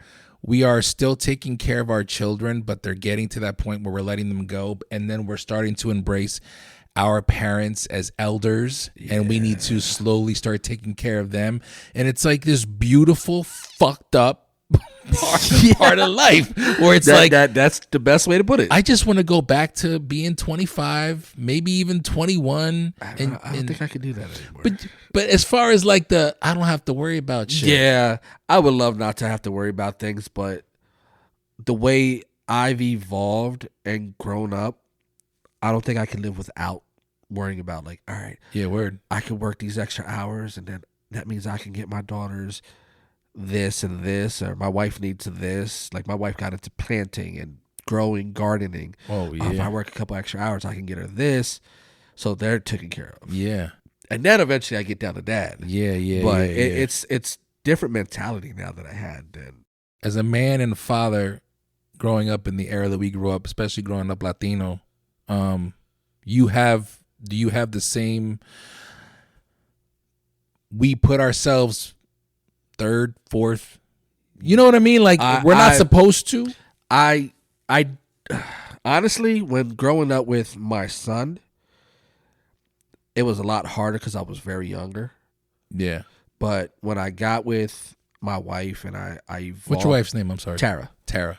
still taking care of our children, but they're getting to that point where we're letting them go, and then we're starting to embrace our parents as elders, and we need to slowly start taking care of them. And it's like this beautiful, fucked up part of life where it's that's the best way to put it. I just want to go back to being 25, maybe even 21. I don't think I can do that anymore. But as far as, like, I don't have to worry about shit. Yeah, I would love not to have to worry about things, but the way I've evolved and grown up, I don't think I can live without worrying about, like, all right, word. I can work these extra hours, and then that means I can get my daughters this and this, or my wife needs this. Like, my wife got into planting and growing, gardening. Oh, yeah. If I work a couple extra hours, I can get her this. So they're taken care of. Yeah. And then eventually I get down to dad. Yeah. But it's different mentality now that I had then. As a man and a father growing up in the era that we grew up, especially growing up Latino, do you have the same, we put ourselves third, fourth, you know what I mean? Like, we're not supposed to. I honestly, when growing up with my son, it was a lot harder because I was very younger. Yeah. But when I got with my wife and I evolved. What's your wife's name? I'm sorry. Tara.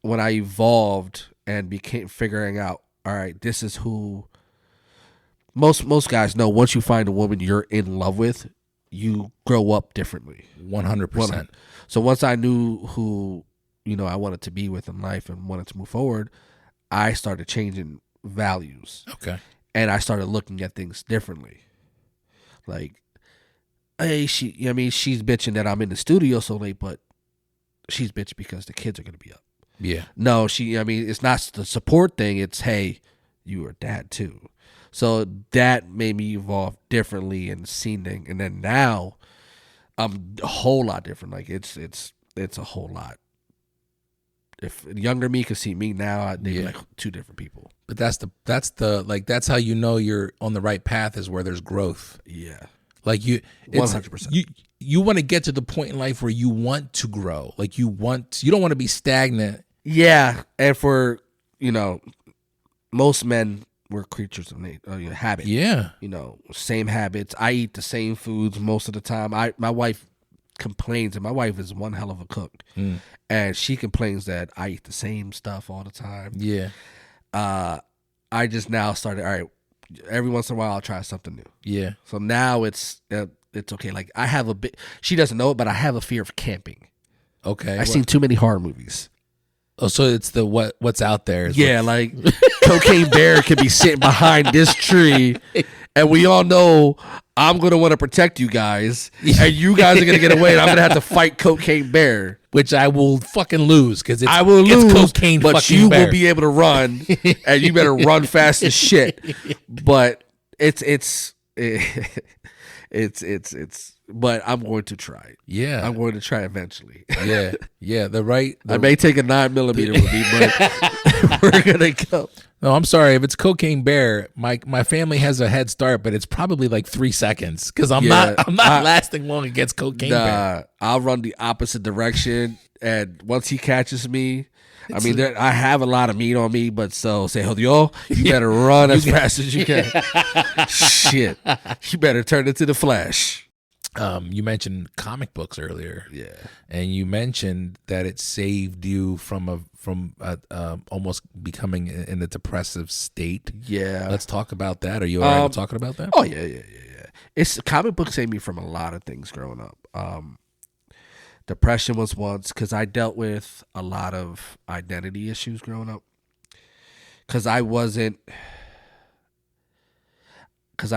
When I evolved and became figuring out, all right, this is who most guys know. Once you find a woman you're in love with, you grow up differently. 100%. So once I knew who, I wanted to be with in life and wanted to move forward, I started changing values. Okay. And I started looking at things differently. Like, hey, she's bitching that I'm in the studio so late, but she's bitching because the kids are going to be up. Yeah. No, it's not the support thing. It's, hey, you are dad too. So that made me evolve differently and seeing things. And then now I'm a whole lot different. Like, it's a whole lot. If younger me could see me now, they'd be like two different people. But that's how you know you're on the right path, is where there's growth. Yeah. Like, 100%. You want to get to the point in life where you want to grow. Like, you don't want to be stagnant. Yeah. And for, most men, we're creatures of habit. Yeah. Same habits. I eat the same foods most of the time. My wife complains, and my wife is one hell of a cook, and she complains that I eat the same stuff all the time. Yeah. I just now started, all right, every once in a while I'll try something new. Yeah. So now it's okay. Like I have a bit, she doesn't know it, but I have a fear of camping. Okay. I've seen too many horror movies. Oh, so it's the what's out there. Yeah, like Cocaine Bear could be sitting behind this tree, and we all know I'm going to want to protect you guys, and you guys are going to get away, and I'm going to have to fight Cocaine Bear. Which I will fucking lose because I will lose, cocaine but fucking you bear. will be able to run, and you better run fast as shit. But it's but I'm going to try it. Yeah. I'm going to try eventually. Yeah. Yeah. I may take a 9mm with me, but we're gonna go. No, I'm sorry. If it's Cocaine Bear, my family has a head start, but it's probably like 3 seconds because I'm not lasting long against Cocaine Bear. I'll run the opposite direction, and once he catches me, I mean, I have a lot of meat on me, but so say, yo, you better run as fast as you can. Shit, you better turn into the Flash. You mentioned comic books earlier, yeah, and you mentioned that it saved you from almost becoming in a depressive state. Yeah, let's talk about that. Are you all right with talking about that? Oh yeah. It's comic books saved me from a lot of things growing up. Depression was once because I dealt with a lot of identity issues growing up. Because I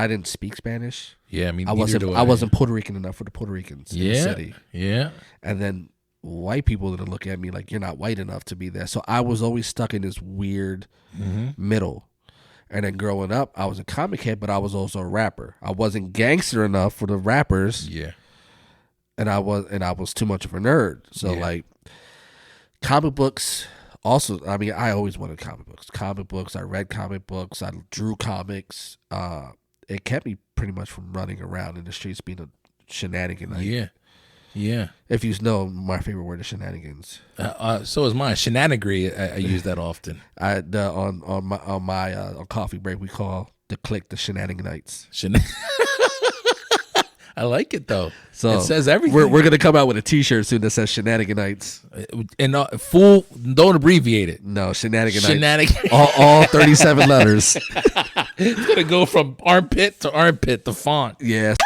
didn't speak Spanish. Yeah, I mean, I wasn't Puerto Rican enough for the Puerto Ricans in the city. Yeah. And then white people didn't look at me like you're not white enough to be there. So I was always stuck in this weird middle. And then growing up, I was a comic head, but I was also a rapper. I wasn't gangster enough for the rappers. Yeah. And I was too much of a nerd. So like comic books also, I mean, I always wanted comic books. Comic books, I read comic books, I drew comics. It kept me pretty much from running around in the streets being a shenanigan. Yeah. If you know, my favorite word is shenanigans. So is mine. Shenanigans. I use that often. On coffee break, we call the clique the Shenaniganites. I like it though. So it says everything. We're gonna come out with a T-shirt soon that says Shenaniganites. And don't abbreviate it. No, Shenaniganites. Shenanigans. all 37 letters. It's gonna go from armpit to armpit. The font. Yeah.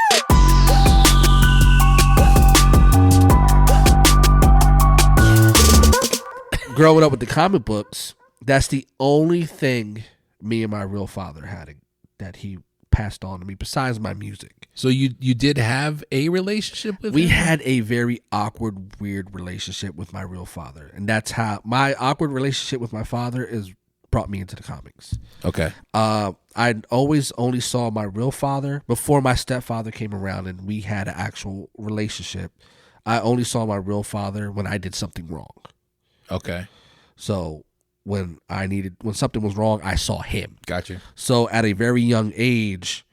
Growing up with the comic books, that's the only thing me and my real father had that he passed on to me besides my music. So you did have a relationship with him? We had a very awkward, weird relationship with my real father. And that's how my awkward relationship with my father brought me into the comics. Okay. I always only saw my real father before my stepfather came around and we had an actual relationship. I only saw my real father when I did something wrong. Okay. So when something was wrong, I saw him. Gotcha. So at a very young age,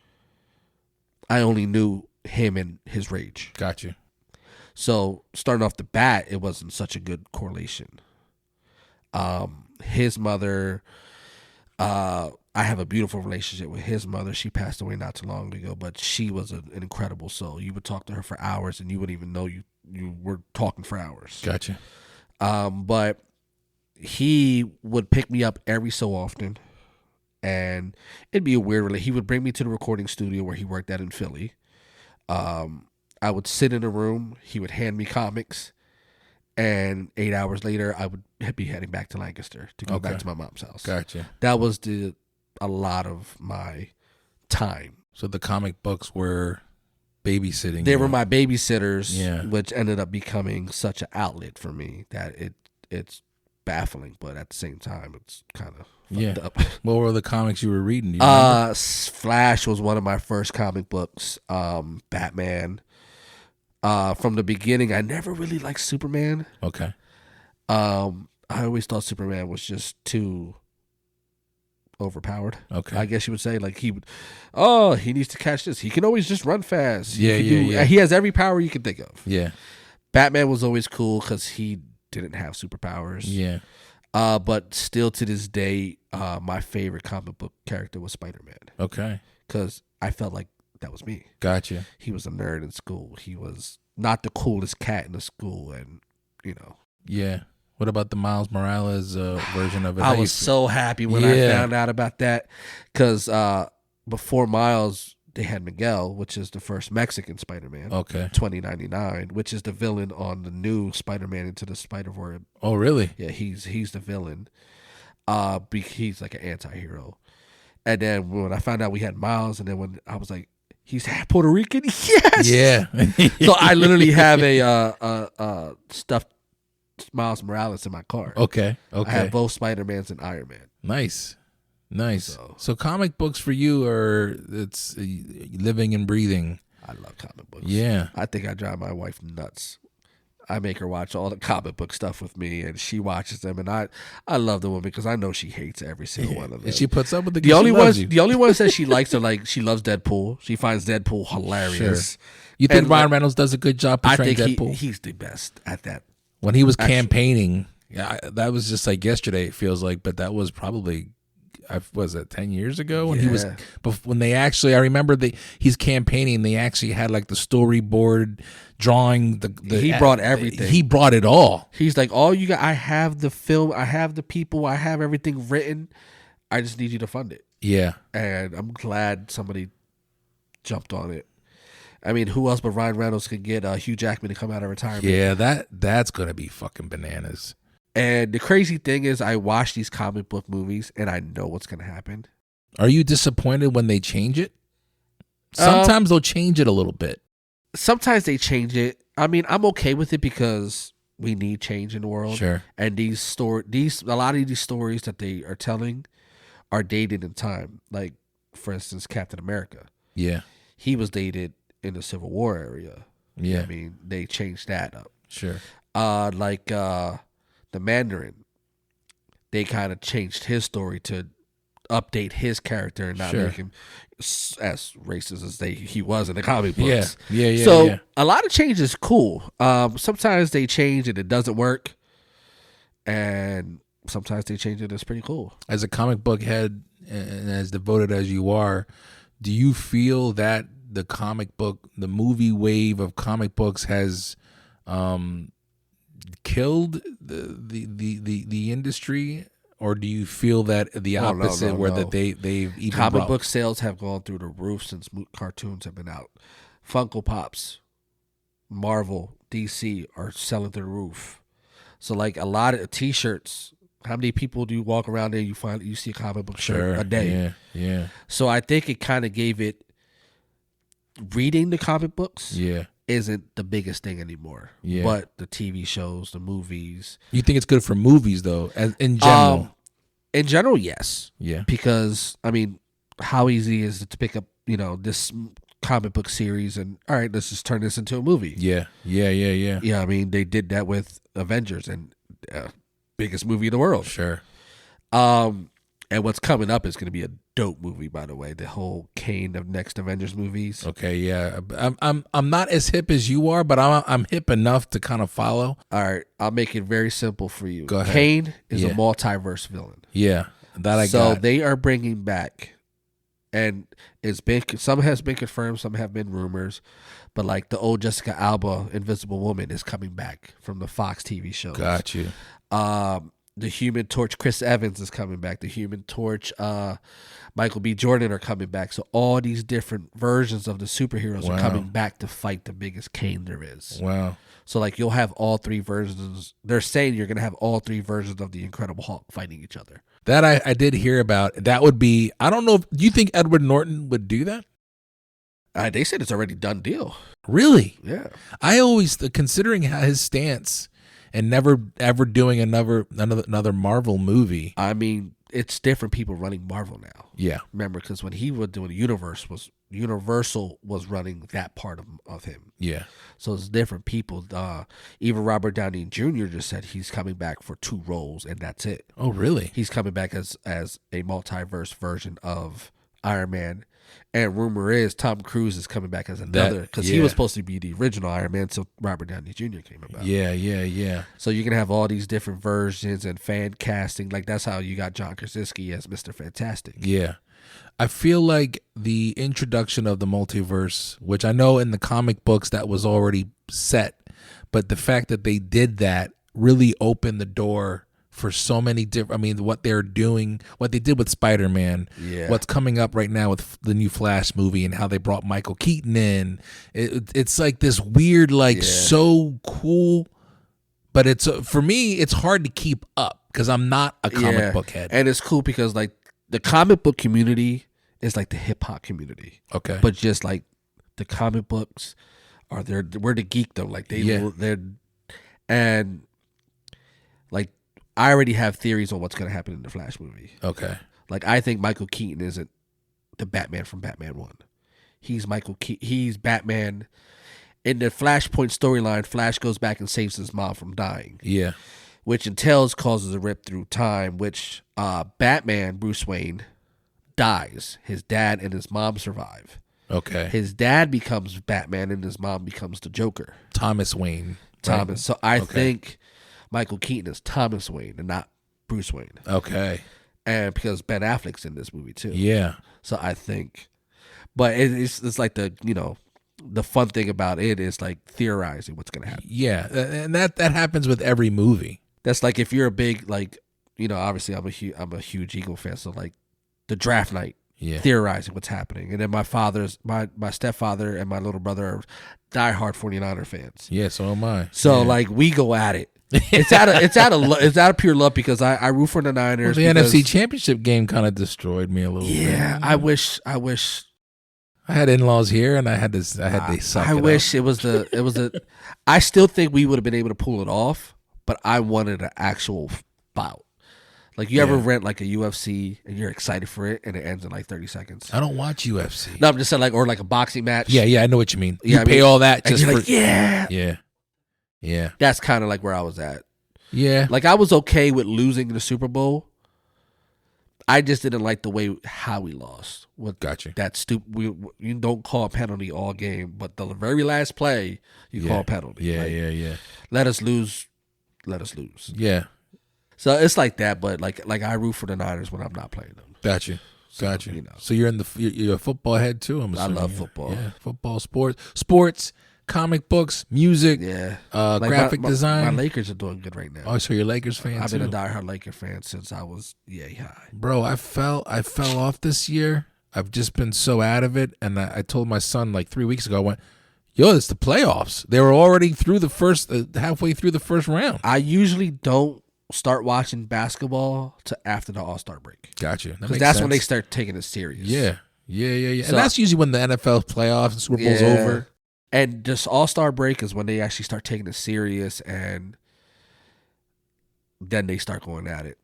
I only knew him and his rage. Gotcha. So starting off the bat, it wasn't such a good correlation. His mother, I have a beautiful relationship with his mother. She passed away not too long ago, but she was an incredible soul. You would talk to her for hours and you wouldn't even know you were talking for hours. Gotcha. But he would pick me up every so often, and it'd be a weird relationship. He would bring me to the recording studio where he worked at in Philly. I would sit in a room. He would hand me comics, and 8 hours later, I would be heading back to Lancaster to go back to my mom's house. Gotcha. That was a lot of my time. So the comic books were babysitting. They were my babysitters, which ended up becoming such an outlet for me that it's baffling, but at the same time, it's kind of fucked up. What were the comics you were reading? Flash was one of my first comic books. Batman. From the beginning, I never really liked Superman. Okay. I always thought Superman was just too overpowered. Okay. I guess you would say like he needs to catch this. He can always just run fast. Yeah. He has every power you can think of. Yeah. Batman was always cool because he didn't have superpowers. Yeah. But still to this day, my favorite comic book character was Spider-Man. Okay. Because I felt like that was me. Gotcha. He was a nerd in school. He was not the coolest cat in the school, and you know. Yeah. What about the Miles Morales version of it? I was so happy when I found out about that, because before Miles, they had Miguel, which is the first Mexican Spider-Man. Okay. 2099, which is the villain on the new Spider-Man Into the Spider-Verse. Oh, really? Yeah, he's the villain. He's like an anti-hero. And then when I found out we had Miles, and then when I was like, he's half Puerto Rican? Yes! Yeah. So I literally have a stuffed Miles Morales in my car. Okay. I have both Spider-Mans and Iron Man. Nice. So comic books for you it's living and breathing. I love comic books. Yeah. I think I drive my wife nuts. I make her watch all the comic book stuff with me, and she watches them, and I love the woman because I know she hates every single one of them. And she puts up with the only ones that she likes are like, she loves Deadpool. She finds Deadpool hilarious. Sure. You think Ryan Reynolds does a good job portraying Deadpool? He's the best at that. When he was campaigning, that was just like yesterday, it feels like, but that was probably, was it 10 years ago when he was, when they actually, I remember he's campaigning, they actually had like the storyboard drawing, he brought everything. He brought it all. He's like, all you got, I have the film, I have the people, I have everything written. I just need you to fund it. Yeah. And I'm glad somebody jumped on it. I mean, who else but Ryan Reynolds could get Hugh Jackman to come out of retirement? Yeah, that's going to be fucking bananas. And the crazy thing is, I watch these comic book movies, and I know what's going to happen. Are you disappointed when they change it? Sometimes they'll change it a little bit. Sometimes they change it. I mean, I'm okay with it because we need change in the world. Sure. And a lot of these stories that they are telling are dated in time. Like, for instance, Captain America. Yeah. He was dated in the Civil War area. Yeah. I mean, they changed that up. Sure. The Mandarin, they kind of changed his story to update his character and not make him as racist as he was in the comic books. Yeah. So a lot of change is cool. Sometimes they change and it doesn't work, and sometimes they change it and it's pretty cool. As a comic book head and as devoted as you are, do you feel that the movie wave of comic books has killed the industry, or do you feel that the opposite, that they've even comic book sales have gone through the roof since cartoons have been out? Funko Pops, Marvel, DC are selling through the roof. So like a lot of T-shirts. How many people do you walk around there? You see a comic book shirt a day. Yeah. So I think it kind of gave it. Reading the comic books, isn't the biggest thing anymore. Yeah. But the TV shows, the movies. You think it's good for movies though, in general? In general, yes. Yeah. Because I mean, how easy is it to pick up, this comic book series and all right, let's just turn this into a movie. Yeah. Yeah, I mean, they did that with Avengers and biggest movie in the world. Sure. And what's coming up is going to be a dope movie, by the way. The whole Kane of next Avengers movies. Okay, yeah. I'm not as hip as you are, but I'm hip enough to kind of follow. All right, I'll make it very simple for you. Go ahead. Kane is a multiverse villain. Yeah, that I got. So they are bringing back, and some has been confirmed, some have been rumors, but like the old Jessica Alba Invisible Woman is coming back from the Fox TV shows. Got you. The Human Torch, Chris Evans is coming back. The Human Torch, Michael B. Jordan are coming back. So all these different versions of the superheroes are coming back to fight the biggest Kane there is. Wow. So like you'll have all three versions. They're saying you're going to have all three versions of the Incredible Hulk fighting each other. That I did hear about. That would be, I don't know, do you think Edward Norton would do that? They said it's already done deal. Really? Yeah. I always, considering his stance and never ever doing another Marvel movie. I mean, it's different people running Marvel now. Yeah. Remember, because when he was doing Universal was running that part of him. Yeah. So it's different people. Even Robert Downey Jr. just said he's coming back for 2 roles and that's it. Oh, really? He's coming back as a multiverse version of Iron Man. And rumor is Tom Cruise is coming back as another, because he was supposed to be the original Iron Man until Robert Downey Jr. came about. Yeah. So you can have all these different versions and fan casting. Like, that's how you got John Krasinski as Mr. Fantastic. Yeah. I feel like the introduction of the multiverse, which I know in the comic books that was already set, but the fact that they did that really opened the door for so many different, I mean, what they're doing, what they did with Spider-Man, what's coming up right now with the new Flash movie and how they brought Michael Keaton in. It's like this weird, like so cool, but it's for me, it's hard to keep up because I'm not a comic book head. And it's cool because like the comic book community is like the hip hop community. Okay. But just like the comic books are we're the geekdom. Like they're, and like, I already have theories on what's going to happen in the Flash movie. Okay. Like, I think Michael Keaton isn't the Batman from Batman 1. He's he's Batman. In the Flashpoint storyline, Flash goes back and saves his mom from dying. Yeah. Which entails causes a rip through time, which Batman, Bruce Wayne, dies. His dad and his mom survive. Okay. His dad becomes Batman and his mom becomes the Joker. Thomas Wayne. Thomas. Right? So I think Michael Keaton is Thomas Wayne and not Bruce Wayne. Okay. And because Ben Affleck's in this movie too. Yeah. So I think, but it's like the, you know, the fun thing about it is like theorizing what's going to happen. Yeah. And that happens with every movie. That's like, if you're a big, like, you know, obviously I'm a huge Eagle fan. So like the draft night, theorizing what's happening. And then my stepfather and my little brother are diehard 49er fans. Yeah. So am I. So like we go at it. It's out of pure love because I root for the Niners. Well, the NFC Championship game kind of destroyed me a little bit. Yeah, I wish. I had in-laws here, and I had to suck. I wish it was the. I still think we would have been able to pull it off, but I wanted an actual bout. Like, you ever rent like a UFC and you're excited for it, and it ends in like 30 seconds. I don't watch UFC. No, I'm just saying, like, or like a boxing match. Yeah, I know what you mean. Yeah, you pay all that just for like, yeah. That's kind of like where I was at. Yeah, like I was okay with losing the Super Bowl. I just didn't like the way how we lost. Gotcha. That stupid. You don't call a penalty all game, but the very last play you call a penalty. Yeah. Let us lose. Yeah. So it's like that, but like I root for the Niners when I'm not playing them. Gotcha. So, you know. So you're you're a football head too. I love football. Yeah, football, sports, comic books, music. Yeah, like graphic design. My Lakers are doing good right now. Oh, so you're a Lakers fan? I've been a diehard Laker fan since I was high. Bro, I fell off this year. I've just been so out of it, and I told my son like 3 weeks ago. I went, "Yo, it's the playoffs. They were already through the first halfway through the first round." I usually don't start watching basketball to after the All-Star break. Gotcha. Because that's when they start taking it serious. Yeah. So, and that's usually when the NFL playoffs and Super Bowl's over. And this All-Star break is when they actually start taking it serious, and then they start going at it.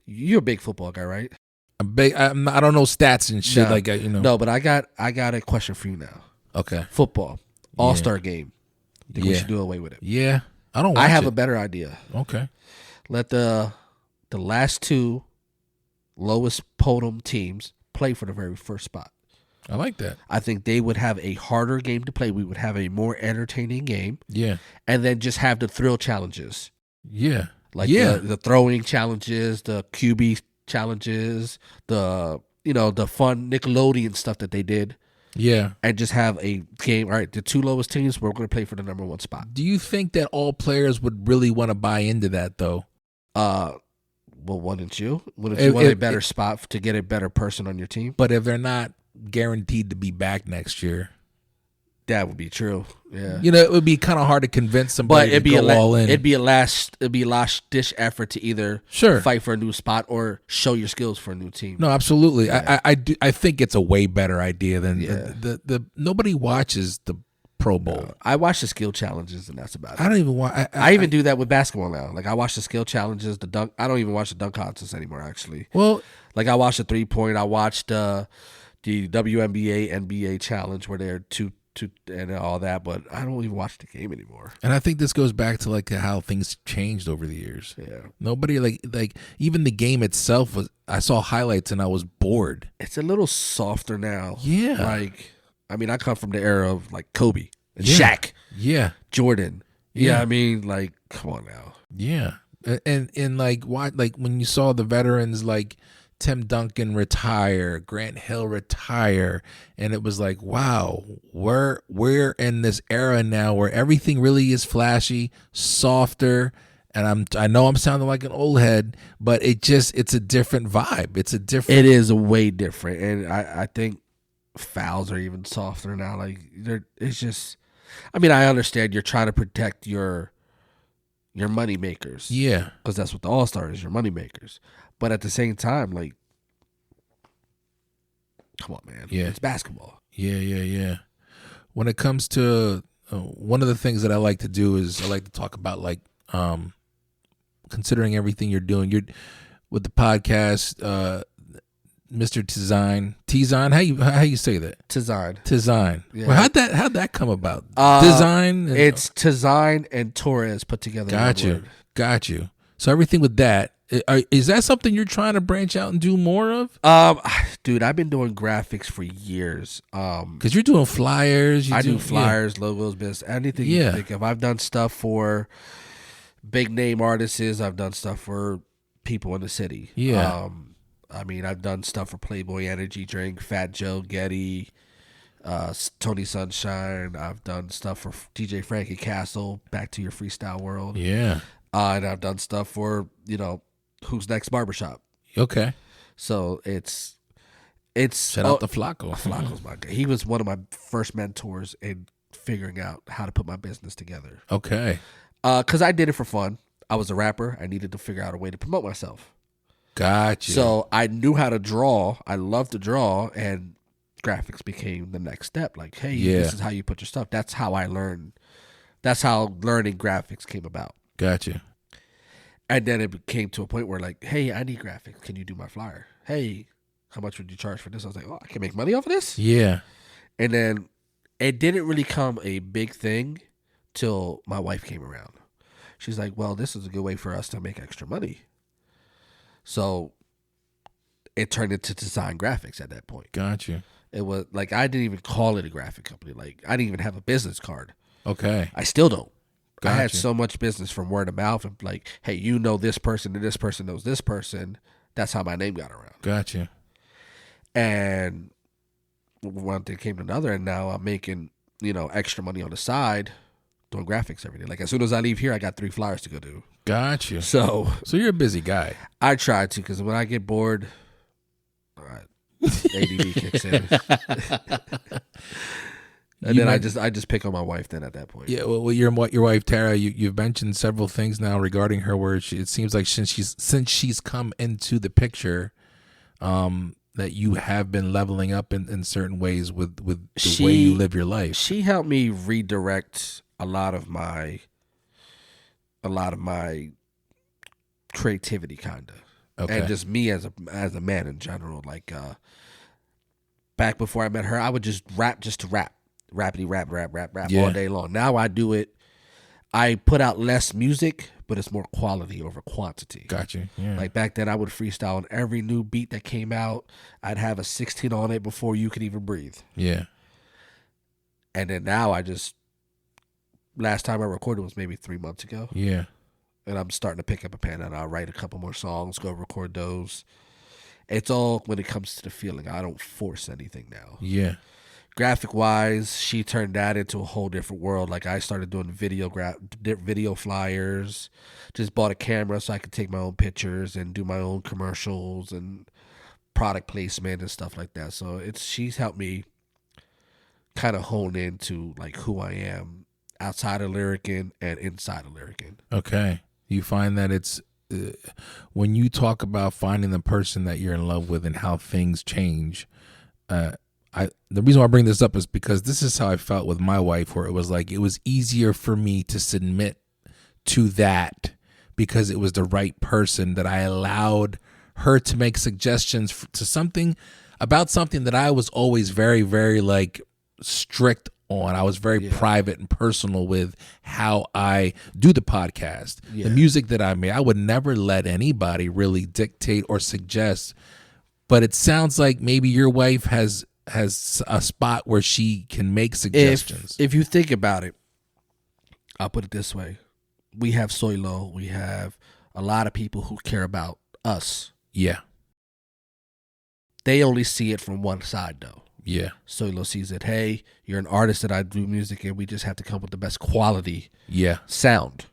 You're a big football guy, right? I'm big. I don't know stats and shit like that, you know. No, but I got a question for you now. Okay. Football. All-Star game. Think we should do away with it. Yeah. I have a better idea. Okay. Let the last two lowest podium teams play for the very first spot. I like that. I think they would have a harder game to play. We would have a more entertaining game. Yeah. And then just have the thrill challenges. Yeah. Like the throwing challenges, the QB challenges, the fun Nickelodeon stuff that they did. Yeah. And just have a game. All right, the two lowest teams, we're going to play for the number one spot. Do you think that all players would really want to buy into that, though? Well, wouldn't you? Wouldn't you want a better spot to get a better person on your team? But if they're not guaranteed to be back next year, that would be true. Yeah, it would be kind of hard to convince somebody to go all in. It'd be a last ditch effort to either fight for a new spot or show your skills for a new team. No, absolutely. Yeah. I think it's a way better idea than the nobody watches the Pro Bowl. No, I watch the skill challenges, and that's about it. I don't even watch. I even do that with basketball now. Like, I watch the skill challenges, the dunk. I don't even watch the dunk contests anymore. Actually, well, like I watch the 3-point. I watched the WNBA NBA challenge where they're two and all that, but I don't even watch the game anymore. And I think this goes back to like how things changed over the years. Yeah, Nobody like even the game itself was. I saw highlights and I was bored. it's a little softer now. Yeah. Like, I mean, I come from the era of like Kobe and Yeah. Shaq, Yeah, Jordan. Yeah. I mean, like, come on now. yeah, and like why like when you saw the veterans like Tim Duncan retire, Grant Hill retire, and it was like, wow, we're in this era now where everything really is flashy, softer, and I know I'm sounding like an old head, but it's a different vibe. It's a different. It is way different, and I think fouls are even softer now. Like, it's just. I mean, I understand you're trying to protect your money makers. Yeah, Because that's what the All-Star is, your money makers. But at the same time, like, come on, man. Yeah. It's basketball. Yeah. When it comes to one of the things that I like to do is I like to talk about like considering everything you're doing. You're with the podcast, Mr. Tizine. How you say that? Tizine. Yeah. Well, how'd that come about? Design. It's Tizine and Torres put together. Got you. So everything with that. Is that something you're trying to branch out and do more of? Dude, I've been doing graphics for years. Because you're doing flyers. I do flyers, logos, business, anything you think of. I've done stuff for big name artists. I've done stuff for people in the city. Yeah. I mean, I've done stuff for Playboy Energy Drink, Fat Joe, Getty, Tony Sunshine. I've done stuff for DJ Frankie Castle, Back to Your Freestyle World. Yeah. And I've done stuff for, Who's Next Barbershop. Okay. So it's Shout out to Flacco. Flacco's my guy. He was one of my first mentors in figuring out how to put my business together. Okay. Because I did it for fun. I was a rapper. I needed to figure out a way to promote myself. Gotcha. So I knew how to draw. I love to draw, and graphics became the next step. Like, hey, this is how you put your stuff. That's how I learned. That's how learning graphics came about. Gotcha. And then it came to a point where, like, hey, I need graphics. Can you do my flyer? Hey, how much would you charge for this? I was like, oh, I can make money off of this? Yeah. And then it didn't really become a big thing till my wife came around. She's like, well, this is a good way for us to make extra money. So it turned into Design Graphics at that point. Gotcha. It was like, I didn't even call it a graphic company. Like, I didn't even have a business card. Okay. I still don't. Gotcha. I had so much business from word of mouth and like, hey, you know this person and this person knows this person. That's how my name got around. Gotcha. And one thing came to another, and now I'm making, extra money on the side doing graphics every day. Like, as soon as I leave here, I got 3 flyers to go do. Gotcha. So you're a busy guy. I try to, because when I get bored, all right, ADD kicks in. And then I just pick on my wife then at that point. Yeah, well, your wife Tara, you've mentioned several things now regarding her, where it seems like since she's come into the picture, that you have been leveling up in certain ways with the way you live your life. She helped me redirect a lot of my creativity, kind of, Okay. and just me as a man in general. Like, back before I met her, I would just rap to rap. Rappity rap all day long. Now I do it. I put out less music, but it's more quality over quantity. Gotcha. Yeah. Like back then, I would freestyle on every new beat that came out. I'd have a 16 on it before you could even breathe. Yeah. And then now last time I recorded was maybe 3 months ago. Yeah. And I'm starting to pick up a pen and I'll write a couple more songs, go record those. It's all when it comes to the feeling. I don't force anything now. Yeah. Graphic wise, she turned that into a whole different world. Like, I started doing video flyers, just bought a camera so I could take my own pictures and do my own commercials and product placement and stuff like that. So she's helped me kind of hone into like who I am outside of Lyricin and inside of Lyricin. Okay. You find that it's when you talk about finding the person that you're in love with and how things change, the reason why I bring this up is because this is how I felt with my wife, where it was like it was easier for me to submit to that because it was the right person, that I allowed her to make suggestions to something about something that I was always very, very like strict on. I was very private and personal with how I do the podcast. The music that I made, I would never let anybody really dictate or suggest. But it sounds like maybe your wife has a spot where she can make suggestions. If you think about it, I'll put it this way. We have Soylo. We have a lot of people who care about us. Yeah. They only see it from one side, though. Yeah. Soylo sees it, hey, you're an artist that I do music, and we just have to come up with the best quality sound.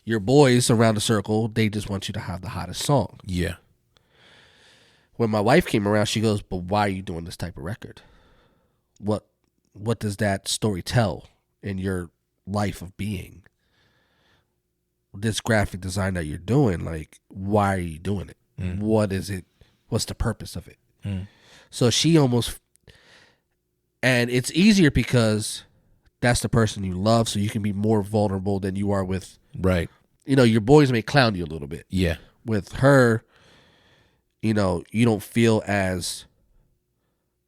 Your boys around the circle, they just want you to have the hottest song. Yeah. When my wife came around, she goes, but why are you doing this type of record? What does that story tell in your life of being? This graphic design that you're doing, like, why are you doing it? What is it? What's the purpose of it? So she almost, and it's easier because that's the person you love, so you can be more vulnerable than you are with, right. Your boys may clown you a little bit. Yeah. With her, you don't feel as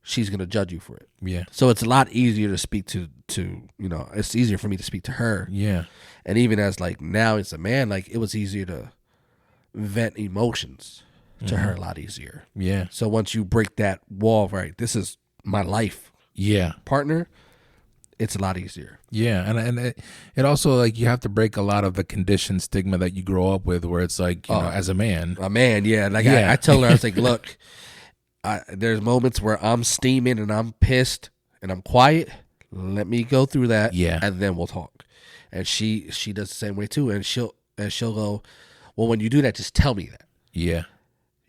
she's going to judge you for it. Yeah. So it's a lot easier to speak to, it's easier for me to speak to her. Yeah. And even as like now as a man, like it was easier to vent emotions to her a lot easier. Yeah. So once you break that wall, right, this is my life. Yeah. Partner, it's a lot easier. Yeah, and it also, like, you have to break a lot of the conditioned stigma that you grow up with, where it's like, you know, as a man. I tell her, I was like, look, there's moments where I'm steaming and I'm pissed and I'm quiet. Let me go through that, and then we'll talk. And she does the same way too, and she'll go, well, when you do that, just tell me that. Yeah.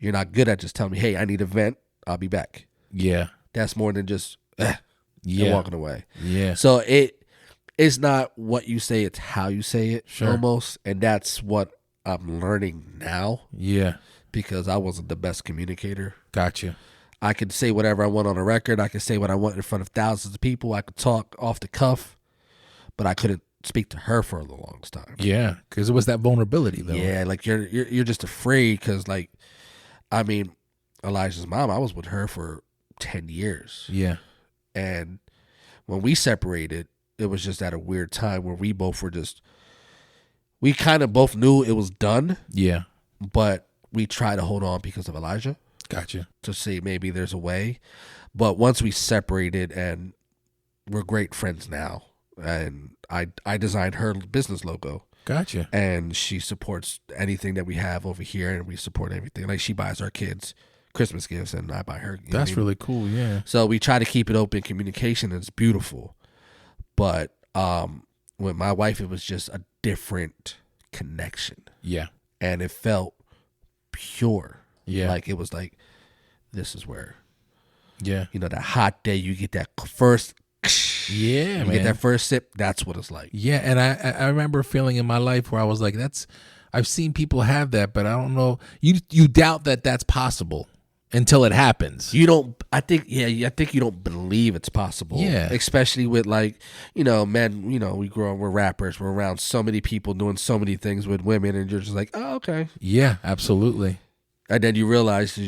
You're not good at just telling me, hey, I need a vent. I'll be back. Yeah. That's more than just and walking away. Yeah. So it's not what you say, it's how you say it almost. And that's what I'm learning now. Yeah. Because I wasn't the best communicator. Gotcha. I could say whatever I want on a record. I could say what I want in front of thousands of people. I could talk off the cuff, but I couldn't speak to her for the longest time. Yeah, because it was that vulnerability, though. Yeah, like you're just afraid because, like, I mean, Elijah's mom, I was with her for 10 years. Yeah. And when we separated, it was just at a weird time where we both were we kind of both knew it was done. Yeah. But we tried to hold on because of Elijah. Gotcha. To see maybe there's a way. But once we separated, and we're great friends now, and I designed her business logo. Gotcha. And she supports anything that we have over here, and we support everything. Like, she buys our kids Christmas gifts, and I buy her. That's really cool, yeah. So we try to keep it open communication, and it's beautiful. But with my wife, it was just a different connection. Yeah. And it felt pure. Yeah. Like, it was like, this is where, that hot day, you get that first, you get that first sip, that's what it's like. Yeah, and I remember feeling in my life where I was like, I've seen people have that, but I don't know. You doubt that that's possible until it happens. I think you don't believe it's possible. Yeah. Especially with, like, men, we grow up, we're rappers, we're around so many people doing so many things with women, and you're just like, oh, okay. Yeah, absolutely. And then you realize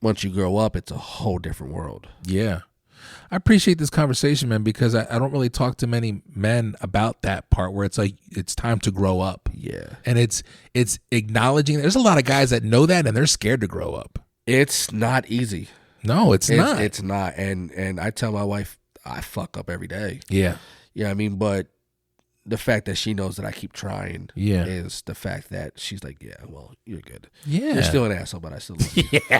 once you grow up, it's a whole different world. Yeah. I appreciate this conversation, man, because I don't really talk to many men about that part where it's like, it's time to grow up. Yeah. And it's acknowledging, there's a lot of guys that know that and they're scared to grow up. It's not easy. No, it's not. It's not. And I tell my wife, I fuck up every day. Yeah. Yeah, I mean, but the fact that she knows that I keep trying is the fact that she's like, yeah, well, you're good. Yeah. You're still an asshole, but I still love you. Yeah.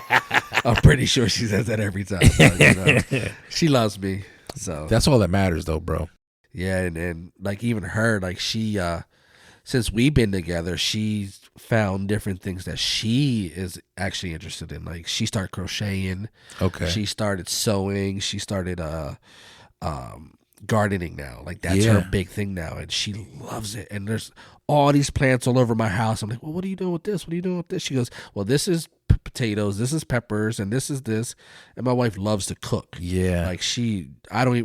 I'm pretty sure she says that every time. But, she loves me. So that's all that matters, though, bro. Yeah, and like, even her, like, she, since we've been together, she's found different things that she is actually interested in. Like, she started crocheting. Okay. She started sewing. She started gardening now. Like, that's her big thing now, and she loves it. And there's all these plants all over my house. I'm like, well, what are you doing with this? What are you doing with this? She goes, well, this is potatoes, this is peppers, and this is this. And my wife loves to cook. Yeah. Like,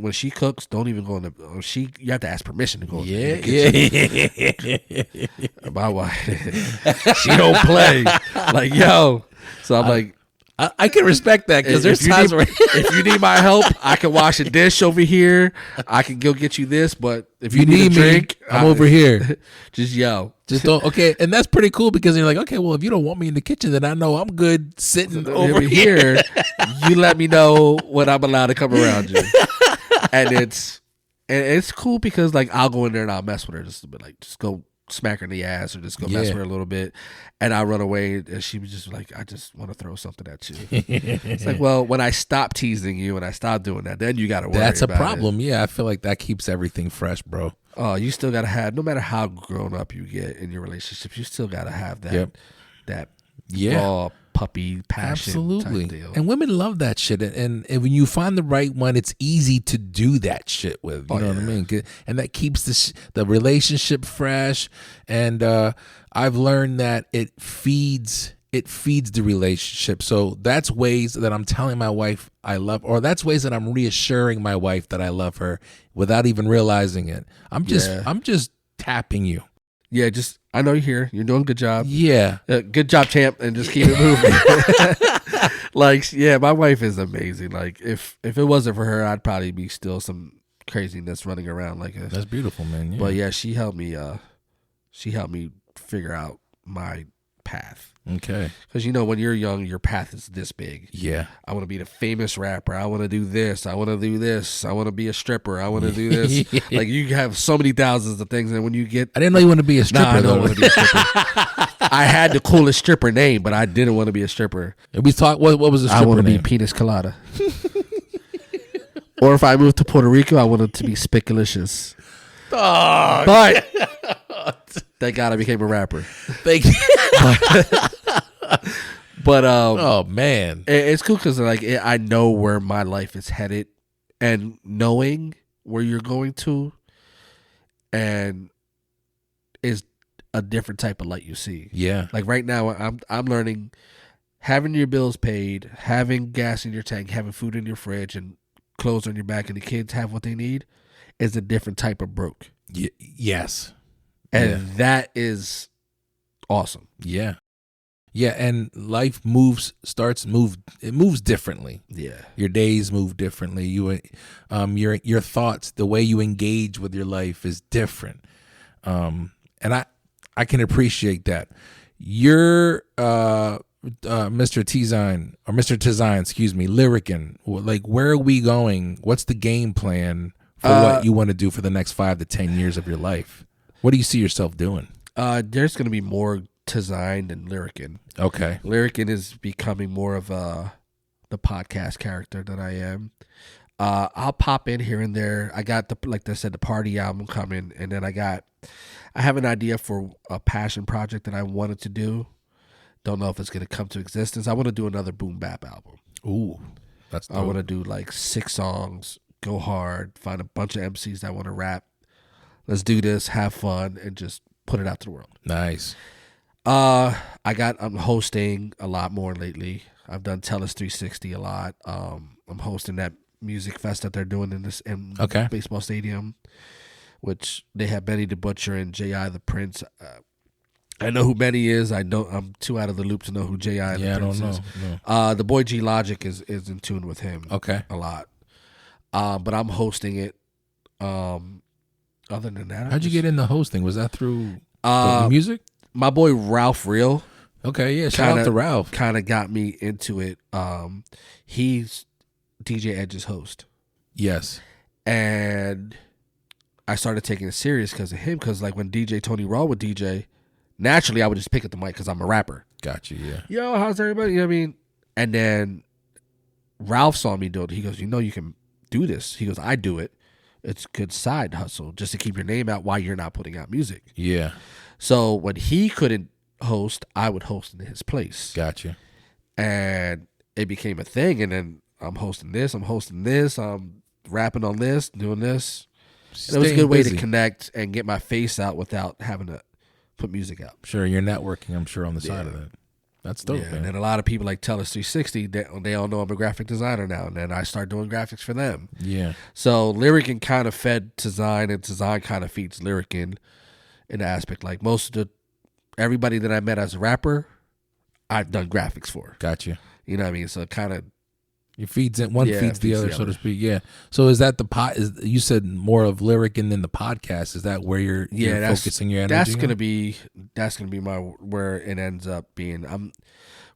when she cooks, don't even go in the, you have to ask permission to go in the kitchen. Yeah. My wife, she don't play. Like, yo. So I'm like, I can respect that because there's times where if you need my help, I can wash a dish over here. I can go get you this, but if you need a drink, I'm over here. Just yell. Just don't. Okay, and that's pretty cool because you're like, okay, well, if you don't want me in the kitchen, then I know I'm good sitting over here. You let me know when I'm allowed to come around you, and it's cool because like I'll go in there and I'll mess with her just a bit, like just go smack her in the ass or just go mess with her a little bit, and I run away and she was just like, I just want to throw something at you. It's like, well, when I stop teasing you and I stop doing that, then you got to worry That's a about problem. it. Yeah, I feel like that keeps everything fresh, bro. Oh, you still got to have, no matter how grown up you get in your relationships, you still got to have that that raw puppy passion. Absolutely. Type deal. And women love that shit. And when you find the right one, it's easy to do that shit with. You know what I mean? And that keeps the relationship fresh. And I've learned that it feeds the relationship. So that's ways that I'm telling my wife I love, or that's ways that I'm reassuring my wife that I love her without even realizing it. I'm just tapping you. Yeah, I know you're here. You're doing a good job. Yeah. Good job, champ, and just keep it moving. Like, yeah, my wife is amazing. Like, if it wasn't for her, I'd probably be still some craziness running around like this. That's beautiful, man. Yeah. But yeah, she helped me figure out my path. Okay. Because when you're young, your path is this big. Yeah. I want to be the famous rapper. I want to do this. I want to do this. I want to be a stripper. I want to do this. Like, you have so many thousands of things, and when you get, I didn't know you want to be a stripper. I don't want to be a stripper. I had the coolest stripper name, but I didn't want to be a stripper. And we talked. What was the stripper I want to be name? Penis Colada. Or if I moved to Puerto Rico, I wanted to be Spickalicious. Oh, but thank God I became a rapper. Thank you. But oh man, it's cool because like I know where my life is headed, and knowing where you're going to, and is a different type of light you see. Yeah. Like right now, I'm learning having your bills paid, having gas in your tank, having food in your fridge, and clothes on your back, and the kids have what they need, is a different type of broke. Yes. And that is awesome. Yeah. Yeah, and life moves differently. Yeah. Your days move differently. Your thoughts, the way you engage with your life is different. And I can appreciate that. You're Mr. Tizine, or Mr. Tizine, excuse me, Lyrickin'. Like, where are we going? What's the game plan for what you want to do for the next 5 to 10 years of your life? What do you see yourself doing? There's going to be more Tizine than Lyrickin'. Okay. Lyrickin' is becoming more of the podcast character that I am. I'll pop in here and there. I got like I said, the party album coming, and then I have an idea for a passion project that I wanted to do. Don't know if it's going to come to existence. I want to do another boom bap album. Ooh, that's dope. I want to do like 6 songs, go hard, find a bunch of MCs that want to rap. Let's do this, have fun, and just put it out to the world. Nice. I'm hosting a lot more lately. I've done Torres 360 a lot. I'm hosting that music fest that they're doing in baseball stadium, which they have Benny the Butcher and J.I. the Prince. I know who Benny is. I'm too out of the loop to know who J.I. the Prince is. No. The boy G Logic is in tune with him. Okay. A lot. But I'm hosting it. Other than that, how'd you get into hosting? Was that through music? My boy Ralph Real. Okay, yeah. Shout out to Ralph. Kind of got me into it. He's DJ Edge's host. Yes. And I started taking it serious because of him. Because like when DJ Tony Raw would DJ, naturally I would just pick up the mic because I'm a rapper. Got you, yeah. Yo, how's everybody? You know what I mean? And then Ralph saw me do it. He goes, you can do this. He goes, I do it. It's a good side hustle just to keep your name out while you're not putting out music. Yeah. So when he couldn't host, I would host in his place. Gotcha. And it became a thing. And then I'm hosting this, I'm rapping on this, doing this. And it was a good way to connect and get my face out without having to put music out. Sure, you're networking, I'm sure, on the side of that. That's dope, man. And then a lot of people like Torres 360, they all know I'm a graphic designer now. And then I start doing graphics for them. Yeah. So Lyrickin' kind of fed Tizine, and Tizine kind of feeds Lyrickin' in the aspect. Like everybody that I met as a rapper, I've done graphics for. Gotcha. You know what I mean? So it kind of It feeds in, one Yeah, feeds the feeds other, the so to other. speak. Yeah. So is that the Is you said more of lyric and then the podcast? Is that where you're focusing your energy? that's gonna be my where it ends up being.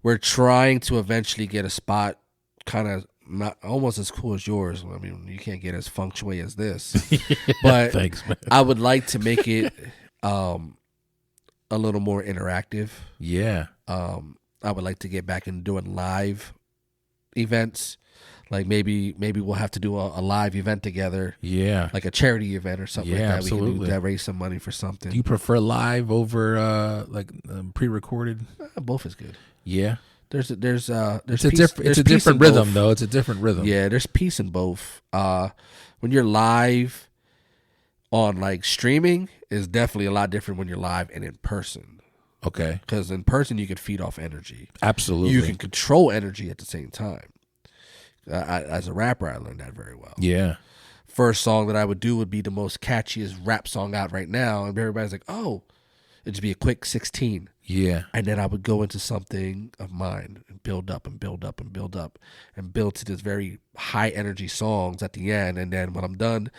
We're trying to eventually get a spot, kind of not almost as cool as yours. I mean, you can't get as feng shui as this, but Thanks, man. I would like to make it a little more interactive. Yeah. I would like to get back into doing live events. Like maybe we'll have to do a live event together, Yeah. like a charity event or something like that. We can absolutely. do that, raise some money for something. Do you prefer live over pre-recorded? Both is good. Yeah. There's It's a peace- there's different peace in rhythm both. though. It's a different rhythm. Yeah, there's peace in both. When you're live on like streaming is definitely a lot different when you're live and in person. Okay. Because in person you can feed off energy. Absolutely. You can control energy at the same time. As a rapper, I learned that very well. Yeah. First song that I would do would be the most catchiest rap song out right now, and everybody's like, "Oh," it'd just be a quick 16. Yeah. And then I would go into something of mine and build up and build up and build up and build to this very high energy songs at the end. And then when I'm done,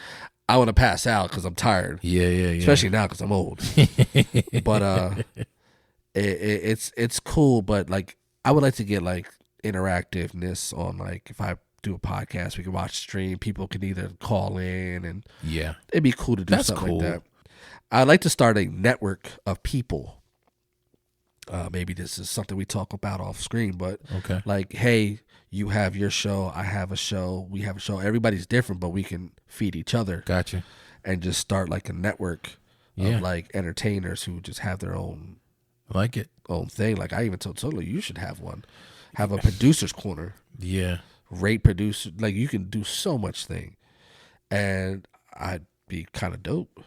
I want to pass out because I'm tired. Yeah. Especially now because I'm old. But it's cool. But like I would like to get like interactiveness on like if I do a podcast, we can watch stream. People can either call in and Yeah. it'd be cool to do That's something cool. like that. I'd like to start a network of people. Maybe this is something we talk about off screen, but Okay. like, hey, you have your show, I have a show, we have a show. Everybody's different, but we can feed each other Gotcha. and just start like a network Yeah. of like entertainers who just have their own I like it. thing. Like I even told Solo, you should have one. Have a producer's corner. Yeah. Rate producer. Like you can do so much thing, and I'd be kind of dope.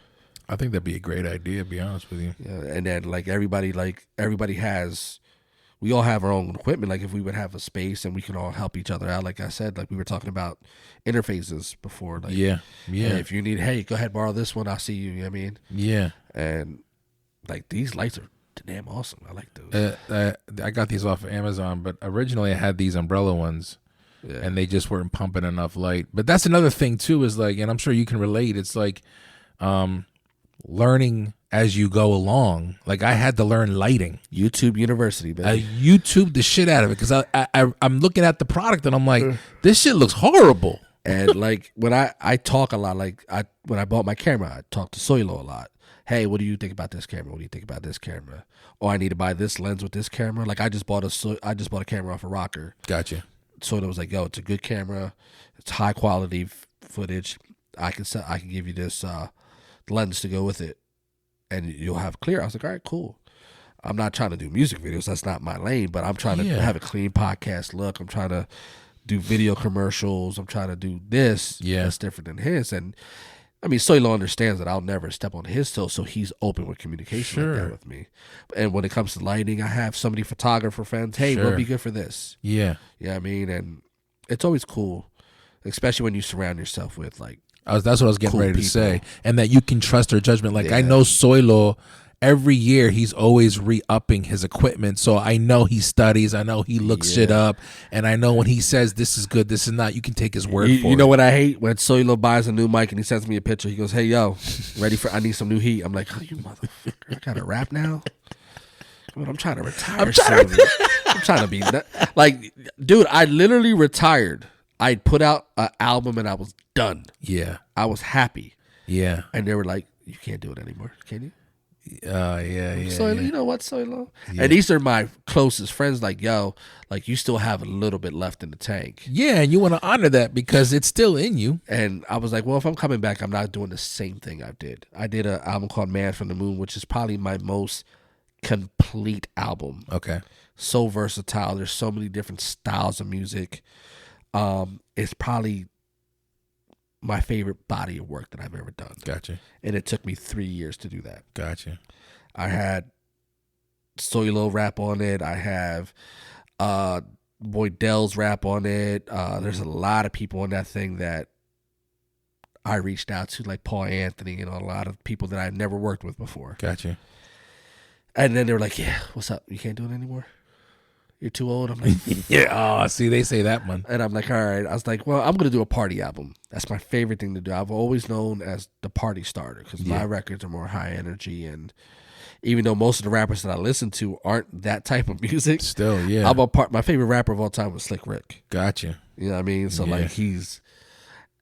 I think that'd be a great idea, to be honest with you. Yeah, and then everybody has, we all have our own equipment. Like if we would have a space and we can all help each other out. Like I said, like we were talking about interfaces before. Like, Yeah. Yeah. hey, if you need, hey, go ahead, borrow this one. I'll see you. You know what I mean? Yeah. And like these lights are damn awesome. I like those. I got these off of Amazon, but originally I had these umbrella ones. Yeah. And they just weren't pumping enough light. But that's another thing too, is like, and I'm sure you can relate, it's like learning as you go along. Like I had to learn lighting. YouTube University, I baby. YouTubed the shit out of it because I'm looking at the product and I'm like, this shit looks horrible. And like when I talk a lot, like when I bought my camera, I talked to Soilo a lot. Hey, what do you think about this camera? What do you think about this camera? Oh, I need to buy this lens with this camera. Like I just bought a camera off a Rocker. Gotcha. Soilo was like, yo, it's a good camera. It's high quality footage. I can give you this lens to go with it, and you'll have clear. I was like, all right, cool. I'm not trying to do music videos. That's not my lane. But I'm trying to have a clean podcast look. I'm trying to do video commercials. I'm trying to do this. Yeah. That's different than his. And I mean, Soilo understands that I'll never step on his toes, so he's open with communication like that with me. And when it comes to lighting, I have so many photographer friends. Hey, what'll be good for this? Yeah. You know what I mean? And it's always cool, especially when you surround yourself with like, That's what I was getting cool ready to people. say. And that you can trust their judgment. Like I Yeah. know Soilo, every year he's always re-upping his equipment. So I know he studies. I know he looks shit up. And I know when he says this is good, this is not, you can take his word for it. you know what I hate? When Soilo buys a new mic and he sends me a picture, he goes, hey, yo, I need some new heat. I'm like, oh, you motherfucker, I gotta rap now? I'm trying to retire. I'm trying to be, like, dude, I literally retired. I put out an album and I was done. Yeah. I was happy. Yeah. And they were like, you can't do it anymore, can you? Yeah. Soilo, you know what, Soilo? And these are my closest friends. Like, yo, like you still have a little bit left in the tank. Yeah, and you want to honor that because it's still in you. And I was like, well, if I'm coming back, I'm not doing the same thing I did. I did an album called Man from the Moon, which is probably my most complete album. Okay. So versatile. There's so many different styles of music. It's probably my favorite body of work that I've ever done. Gotcha. And it took me 3 years to do that. Gotcha. I had Soilo rap on it. I have Boy Dell's rap on it. There's a lot of people on that thing that I reached out to, like Paul Anthony and a lot of people that I've never worked with before. Gotcha. And then they were like, yeah, what's up? You can't do it anymore? You're too old. I'm like, Yeah. Oh, see, they say that one. and I'm like, all right. I was like, well, I'm gonna do a party album. That's my favorite thing to do. I've always known as the party starter because my records are more high energy, and even though most of the rappers that I listen to aren't that type of music, Still, yeah. My favorite rapper of all time was Slick Rick. Gotcha. You know what I mean? So like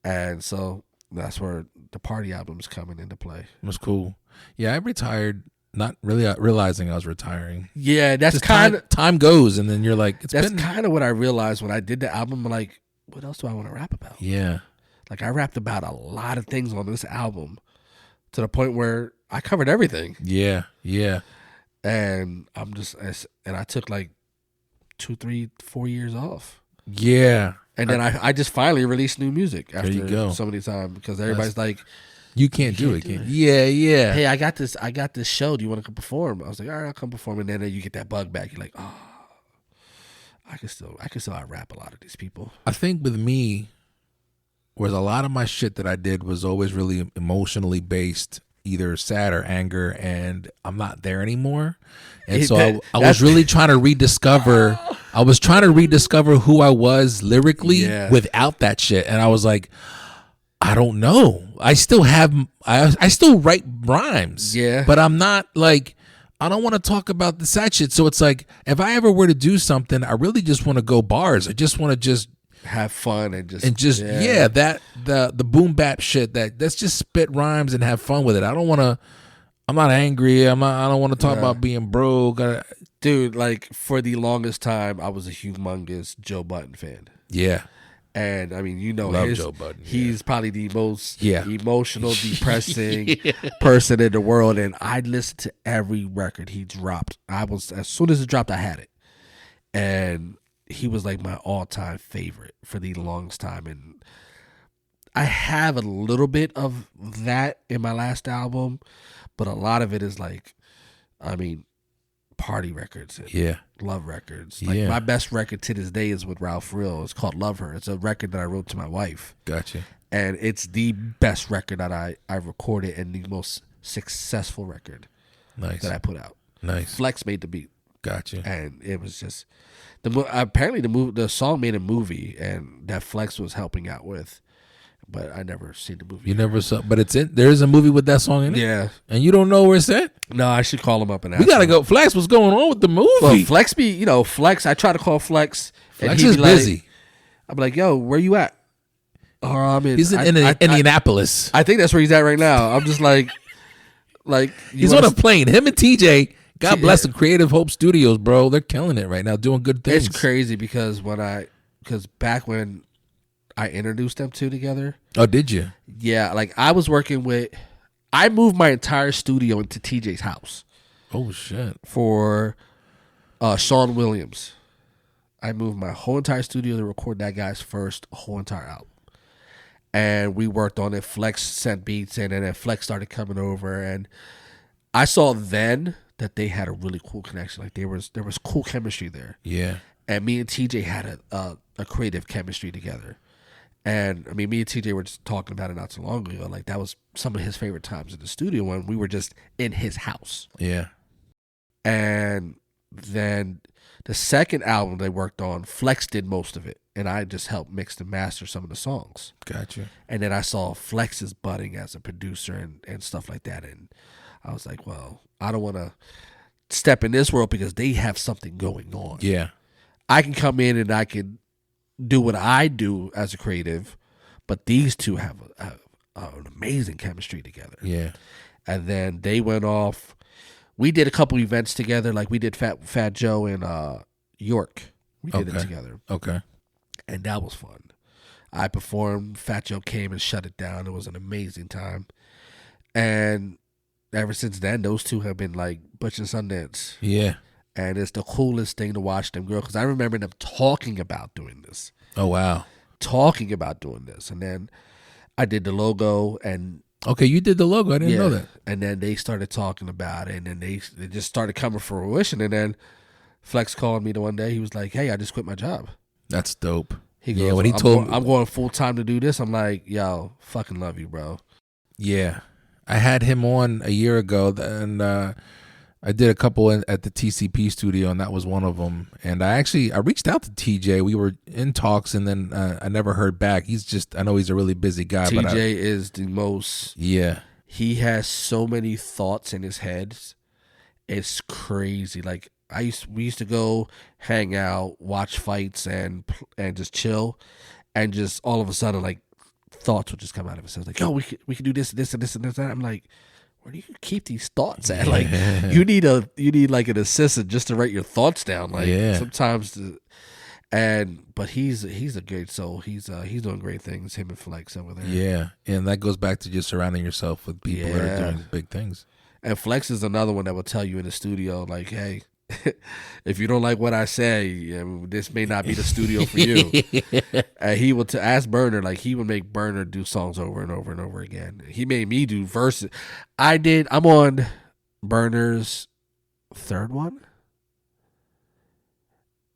and so that's where the party album's coming into play. It was cool. Yeah, I retired, not really realizing I was retiring. Yeah, that's Just kind of time goes, and then you're like, that's kind of what I realized when I did the album. I'm like, what else do I want to rap about? Yeah. Like I rapped about a lot of things on this album to the point where I covered everything. Yeah. Yeah. And I took like 2, 3, 4 years off. Yeah. And then I just finally released new music There you go. after so many times because everybody's like, you can't do it. Yeah. Yeah. hey, I got this show. Do you want to come perform? I was like, all right, I'll come perform. And then you get that bug back. You're like, oh, I can still rap a lot of these people. I think with me, whereas a lot of my shit that I did was always really emotionally based, either sad or anger, and I'm not there anymore. And so I was really trying to rediscover. I was trying to rediscover who I was lyrically without that shit, and I was like, I don't know. I still write rhymes, but I'm not like. I don't want to talk about the sad shit. So it's like, if I ever were to do something, I really just want to go bars. I just want to just have fun and just that the boom bap shit let's just spit rhymes and have fun with it. I'm not angry. I don't want to talk about being broke. Dude, like for the longest time I was a humongous Joe Budden fan. Yeah. And I mean, love Joe Budden. He's probably the most emotional, depressing person in the world. And I listened to every record he dropped. As soon as it dropped, I had it. And he was like my all-time favorite for the longest time. And I have a little bit of that in my last album, but a lot of it is like, I mean, party records and love records. Like my best record to this day is with Ralph Real. It's called Love Her. It's a record that I wrote to my wife. Gotcha. And it's the best record that I recorded and the most successful record that I put out. Nice. Flex made the beat. Gotcha. And it was just apparently the song made a movie and that Flex was helping out with. But I never seen the movie. You never saw, but there is a movie with that song in it. Yeah, and you don't know where it's at. No, I should call him up and ask. We gotta go. Flex, what's going on with the movie? Well, Flex Flex. I try to call Flex. Flex is busy. I'm like, yo, where you at? He's in Indianapolis. I think that's where he's at right now. I'm just like he's on a plane. Him and TJ. God bless them. Creative Hope Studios, bro. They're killing it right now, doing good things. It's crazy because back when I introduced them two together. Oh, did you? Yeah, like I moved my entire studio into TJ's house. Oh shit! For Sean Williams, I moved my whole entire studio to record that guy's first whole entire album, and we worked on it. Flex sent beats in, and then Flex started coming over, and I saw then that they had a really cool connection. Like there was cool chemistry there. Yeah, and me and TJ had a creative chemistry together. And I mean, me and TJ were just talking about it not too long ago. Like that was some of his favorite times in the studio when we were just in his house. Yeah. And then the second album they worked on, Flex did most of it, and I just helped mix and master some of the songs. Gotcha. And then I saw Flex's budding as a producer and stuff like that, and I was like, well, I don't want to step in this world because they have something going on. Yeah. I can come in and I can do what I do as a creative, but these two have an amazing chemistry together. Yeah. And then they went off. We did a couple events together, like we did Fat Joe in York. We did it together. Okay. And that was fun. I performed. Fat Joe came and shut it down. It was an amazing time. And ever since then, those two have been like Butch and Sundance. Yeah. And it's the coolest thing to watch them grow because I remember them talking about doing this. Oh, wow. Talking about doing this. And then I did the logo and... Okay, you did the logo. I didn't know that. And then they started talking about it and then they just started coming for fruition. And then Flex called me the one day. He was like, hey, I just quit my job. That's dope. He goes, when he told me... I'm going full time to do this. I'm like, yo, fucking love you, bro. Yeah. I had him on a year ago and... I did a couple at the TCP studio, and that was one of them. And I reached out to TJ. We were in talks, and then I never heard back. I know he's a really busy guy. TJ is the most. Yeah. He has so many thoughts in his head. It's crazy. Like we used to go hang out, watch fights, and just chill, and just all of a sudden, like thoughts would just come out of his head. Like, yo, we could do this, and this, and that. I'm like, where do you keep these thoughts at? Like, you need like an assistant just to write your thoughts down. Like sometimes, but he's a great soul. He's doing great things. Him and Flex over there. Yeah, and that goes back to just surrounding yourself with people that are doing big things. And Flex is another one that will tell you in the studio, like, hey, if you don't like what I say, this may not be the studio for you. And he would ask Burner, like he would make Burner do songs over and over and over again. He made me do verses. I'm on Burner's third one.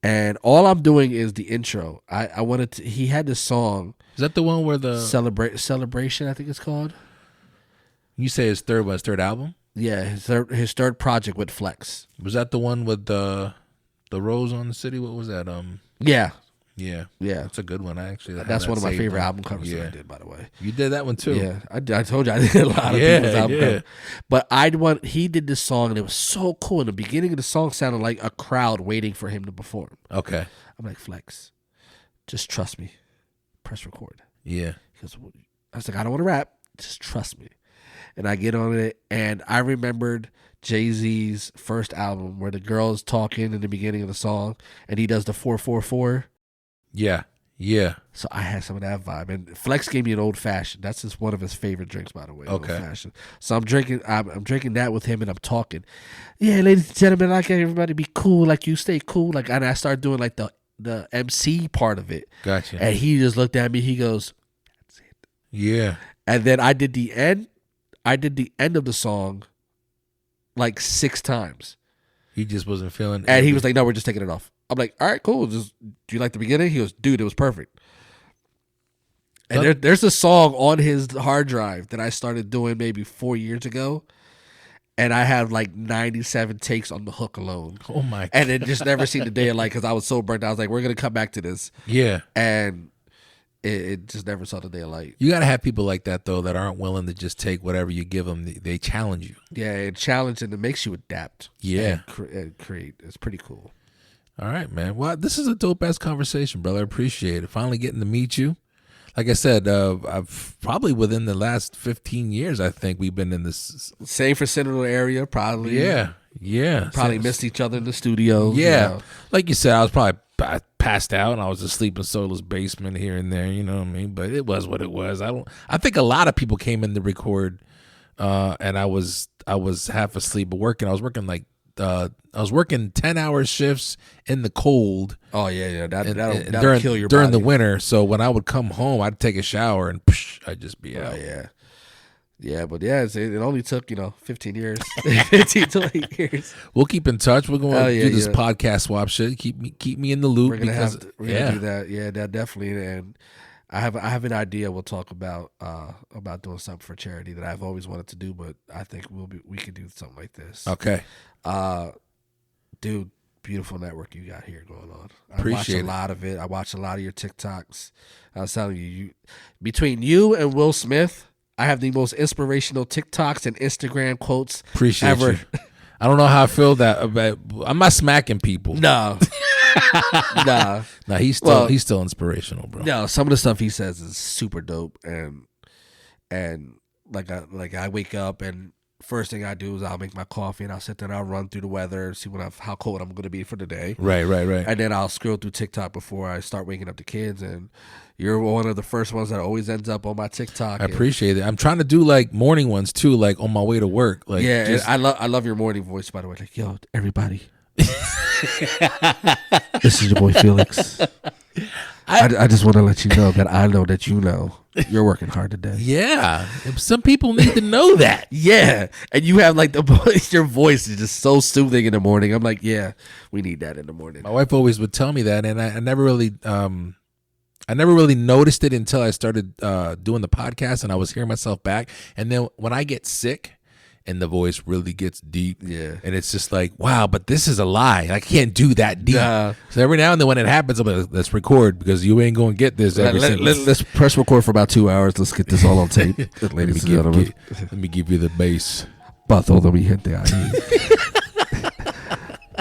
And all I'm doing is the intro. I wanted to, he had this song. Is that the one where the Celebration, I think it's called? You say his third album? Yeah, his third project with Flex. Was that the one with the Rose on the City? What was that? Yeah. Yeah. That's a good one. That's one of my favorite album covers that I did, by the way. You did that one too. Yeah, I told you I did a lot of people's album covers. But he did this song and it was so cool. In the beginning of the song sounded like a crowd waiting for him to perform. Okay. I'm like, Flex, just trust me. Press record. Yeah. Because I was like, I don't want to rap. Just trust me. And I get on it, and I remembered Jay-Z's first album where the girl's talking in the beginning of the song, and he does the 444. Yeah. So I had some of that vibe. And Flex gave me an old fashioned. That's just one of his favorite drinks, by the way. Okay. Old fashioned. So I'm drinking that with him, and I'm talking. Yeah, ladies and gentlemen, I like everybody be cool, like you stay cool. Like, and I start doing like the MC part of it. Gotcha. And he just looked at me. He goes, "That's it." Yeah. And then I did the end. Of the song like 6 times. He just wasn't feeling it. And he was like, no, we're just taking it off. I'm like, all right, cool. Do you like the beginning? He goes, dude, it was perfect. And there's a song on his hard drive that I started doing maybe 4 years ago. And I have like 97 takes on the hook alone. Oh my God. And it just never seen the day of light because I was so burnt out. I was like, we're going to come back to this. Yeah. And it just never saw the day of light. You got to have people like that, though, that aren't willing to just take whatever you give them. They challenge you. Yeah, it challenges and it makes you adapt. Yeah. And create. It's pretty cool. All right, man. Well, this is a dope-ass conversation, brother. I appreciate it. Finally getting to meet you. Like I said, I've probably within the last 15 years, I think we've been in this. Same for Central area, probably. Yeah. Probably missed each other in the studio. Yeah. You know. Like you said, I was probably passed out and I was asleep in Solo's basement here and there, you know what I mean? But it was what it was. I think a lot of people came in to record and I was half asleep but working. I was working 10-hour shifts in the cold. Oh yeah. That'll kill your during body. the winter. So when I would come home, I'd take a shower and I'd just be out. Yeah, but it only took 15 years, 15 to 8 years. We'll keep in touch. We're going to do this podcast swap shit. Keep me in the loop. We're gonna do that. Yeah, that definitely. And I have an idea. We'll talk about doing something for charity that I've always wanted to do, but I think we could do something like this. Okay. Dude, beautiful network you got here going on. Appreciate I watch a lot of it. I watch a lot of your TikToks. I was telling you, between you and Will Smith, I have the most inspirational TikToks and Instagram quotes ever. You. I don't know how I feel that about. I'm not smacking people. No. Nah. Nah, he's still inspirational, bro. No, some of the stuff he says is super dope, and like I wake up and first thing I do is I'll make my coffee and I'll sit there and I'll run through the weather, see how cold I'm going to be for the day. Right. And then I'll scroll through TikTok before I start waking up the kids, and you're one of the first ones that always ends up on my TikTok. I appreciate it. I'm trying to do like morning ones too, like on my way to work. Like, yeah, I love your morning voice, by the way. Like, yo, everybody. This is your boy Felix. I just want to let you know that I know that you're working hard today. Yeah, some people need to know that. Yeah, and you have like your voice is just so soothing in the morning. I'm like, yeah, we need that in the morning. My wife always would tell me that, and I never really noticed it until I started doing the podcast, and I was hearing myself back. And then when I get sick, and the voice really gets deep. Yeah. And it's just like, wow, but this is a lie. I can't do that deep. Nah. So every now and then when it happens, I'm like, let's record because you ain't going to get this every single. Let's press record for about 2 hours. Let's get this all on tape. Ladies and gentlemen. Let me give you the bass. Pa todo mi gente ahí.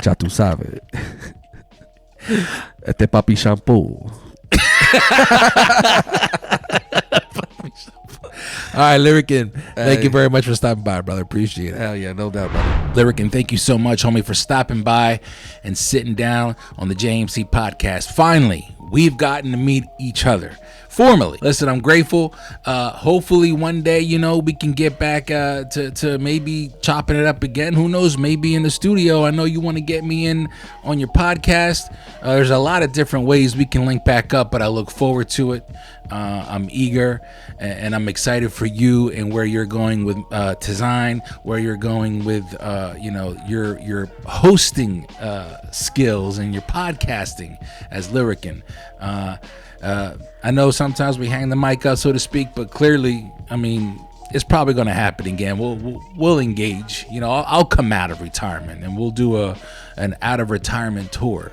Ya tú sabes. Este papi shampoo. All right, Lyrican, thank you very much for stopping by, brother. Appreciate it. Hell yeah, no doubt, brother. Lyrican, thank you so much, homie, for stopping by and sitting down on the JMC podcast. Finally, we've gotten to meet each other formally. Listen, I'm grateful. Hopefully one day, we can get back to maybe chopping it up again. Who knows? Maybe in the studio. I know you want to get me in on your podcast. There's a lot of different ways we can link back up, but I look forward to it. I'm eager and I'm excited for you and where you're going with design, where you're going with your hosting skills and your podcasting as Lyrican. I know sometimes we hang the mic up, so to speak, but clearly, I mean, it's probably going to happen again. We'll engage. I'll come out of retirement and we'll do an out of retirement tour.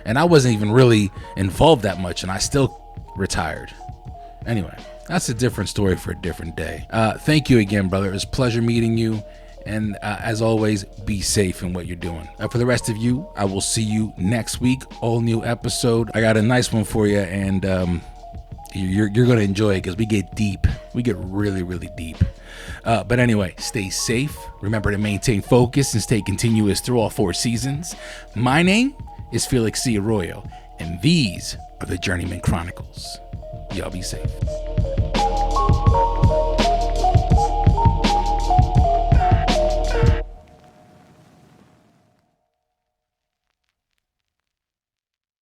And I wasn't even really involved that much, and I still retired. Anyway, that's a different story for a different day. Thank you again, brother. It was a pleasure meeting you. And as always, be safe in what you're doing. For the rest of you, I will see you next week. All new episode. I got a nice one for you, and you're going to enjoy it because we get deep. We get really, really deep. But anyway, stay safe. Remember to maintain focus and stay continuous through all 4 seasons. My name is Felix C. Arroyo, and these are the Journeyman Chronicles. Y'all be safe.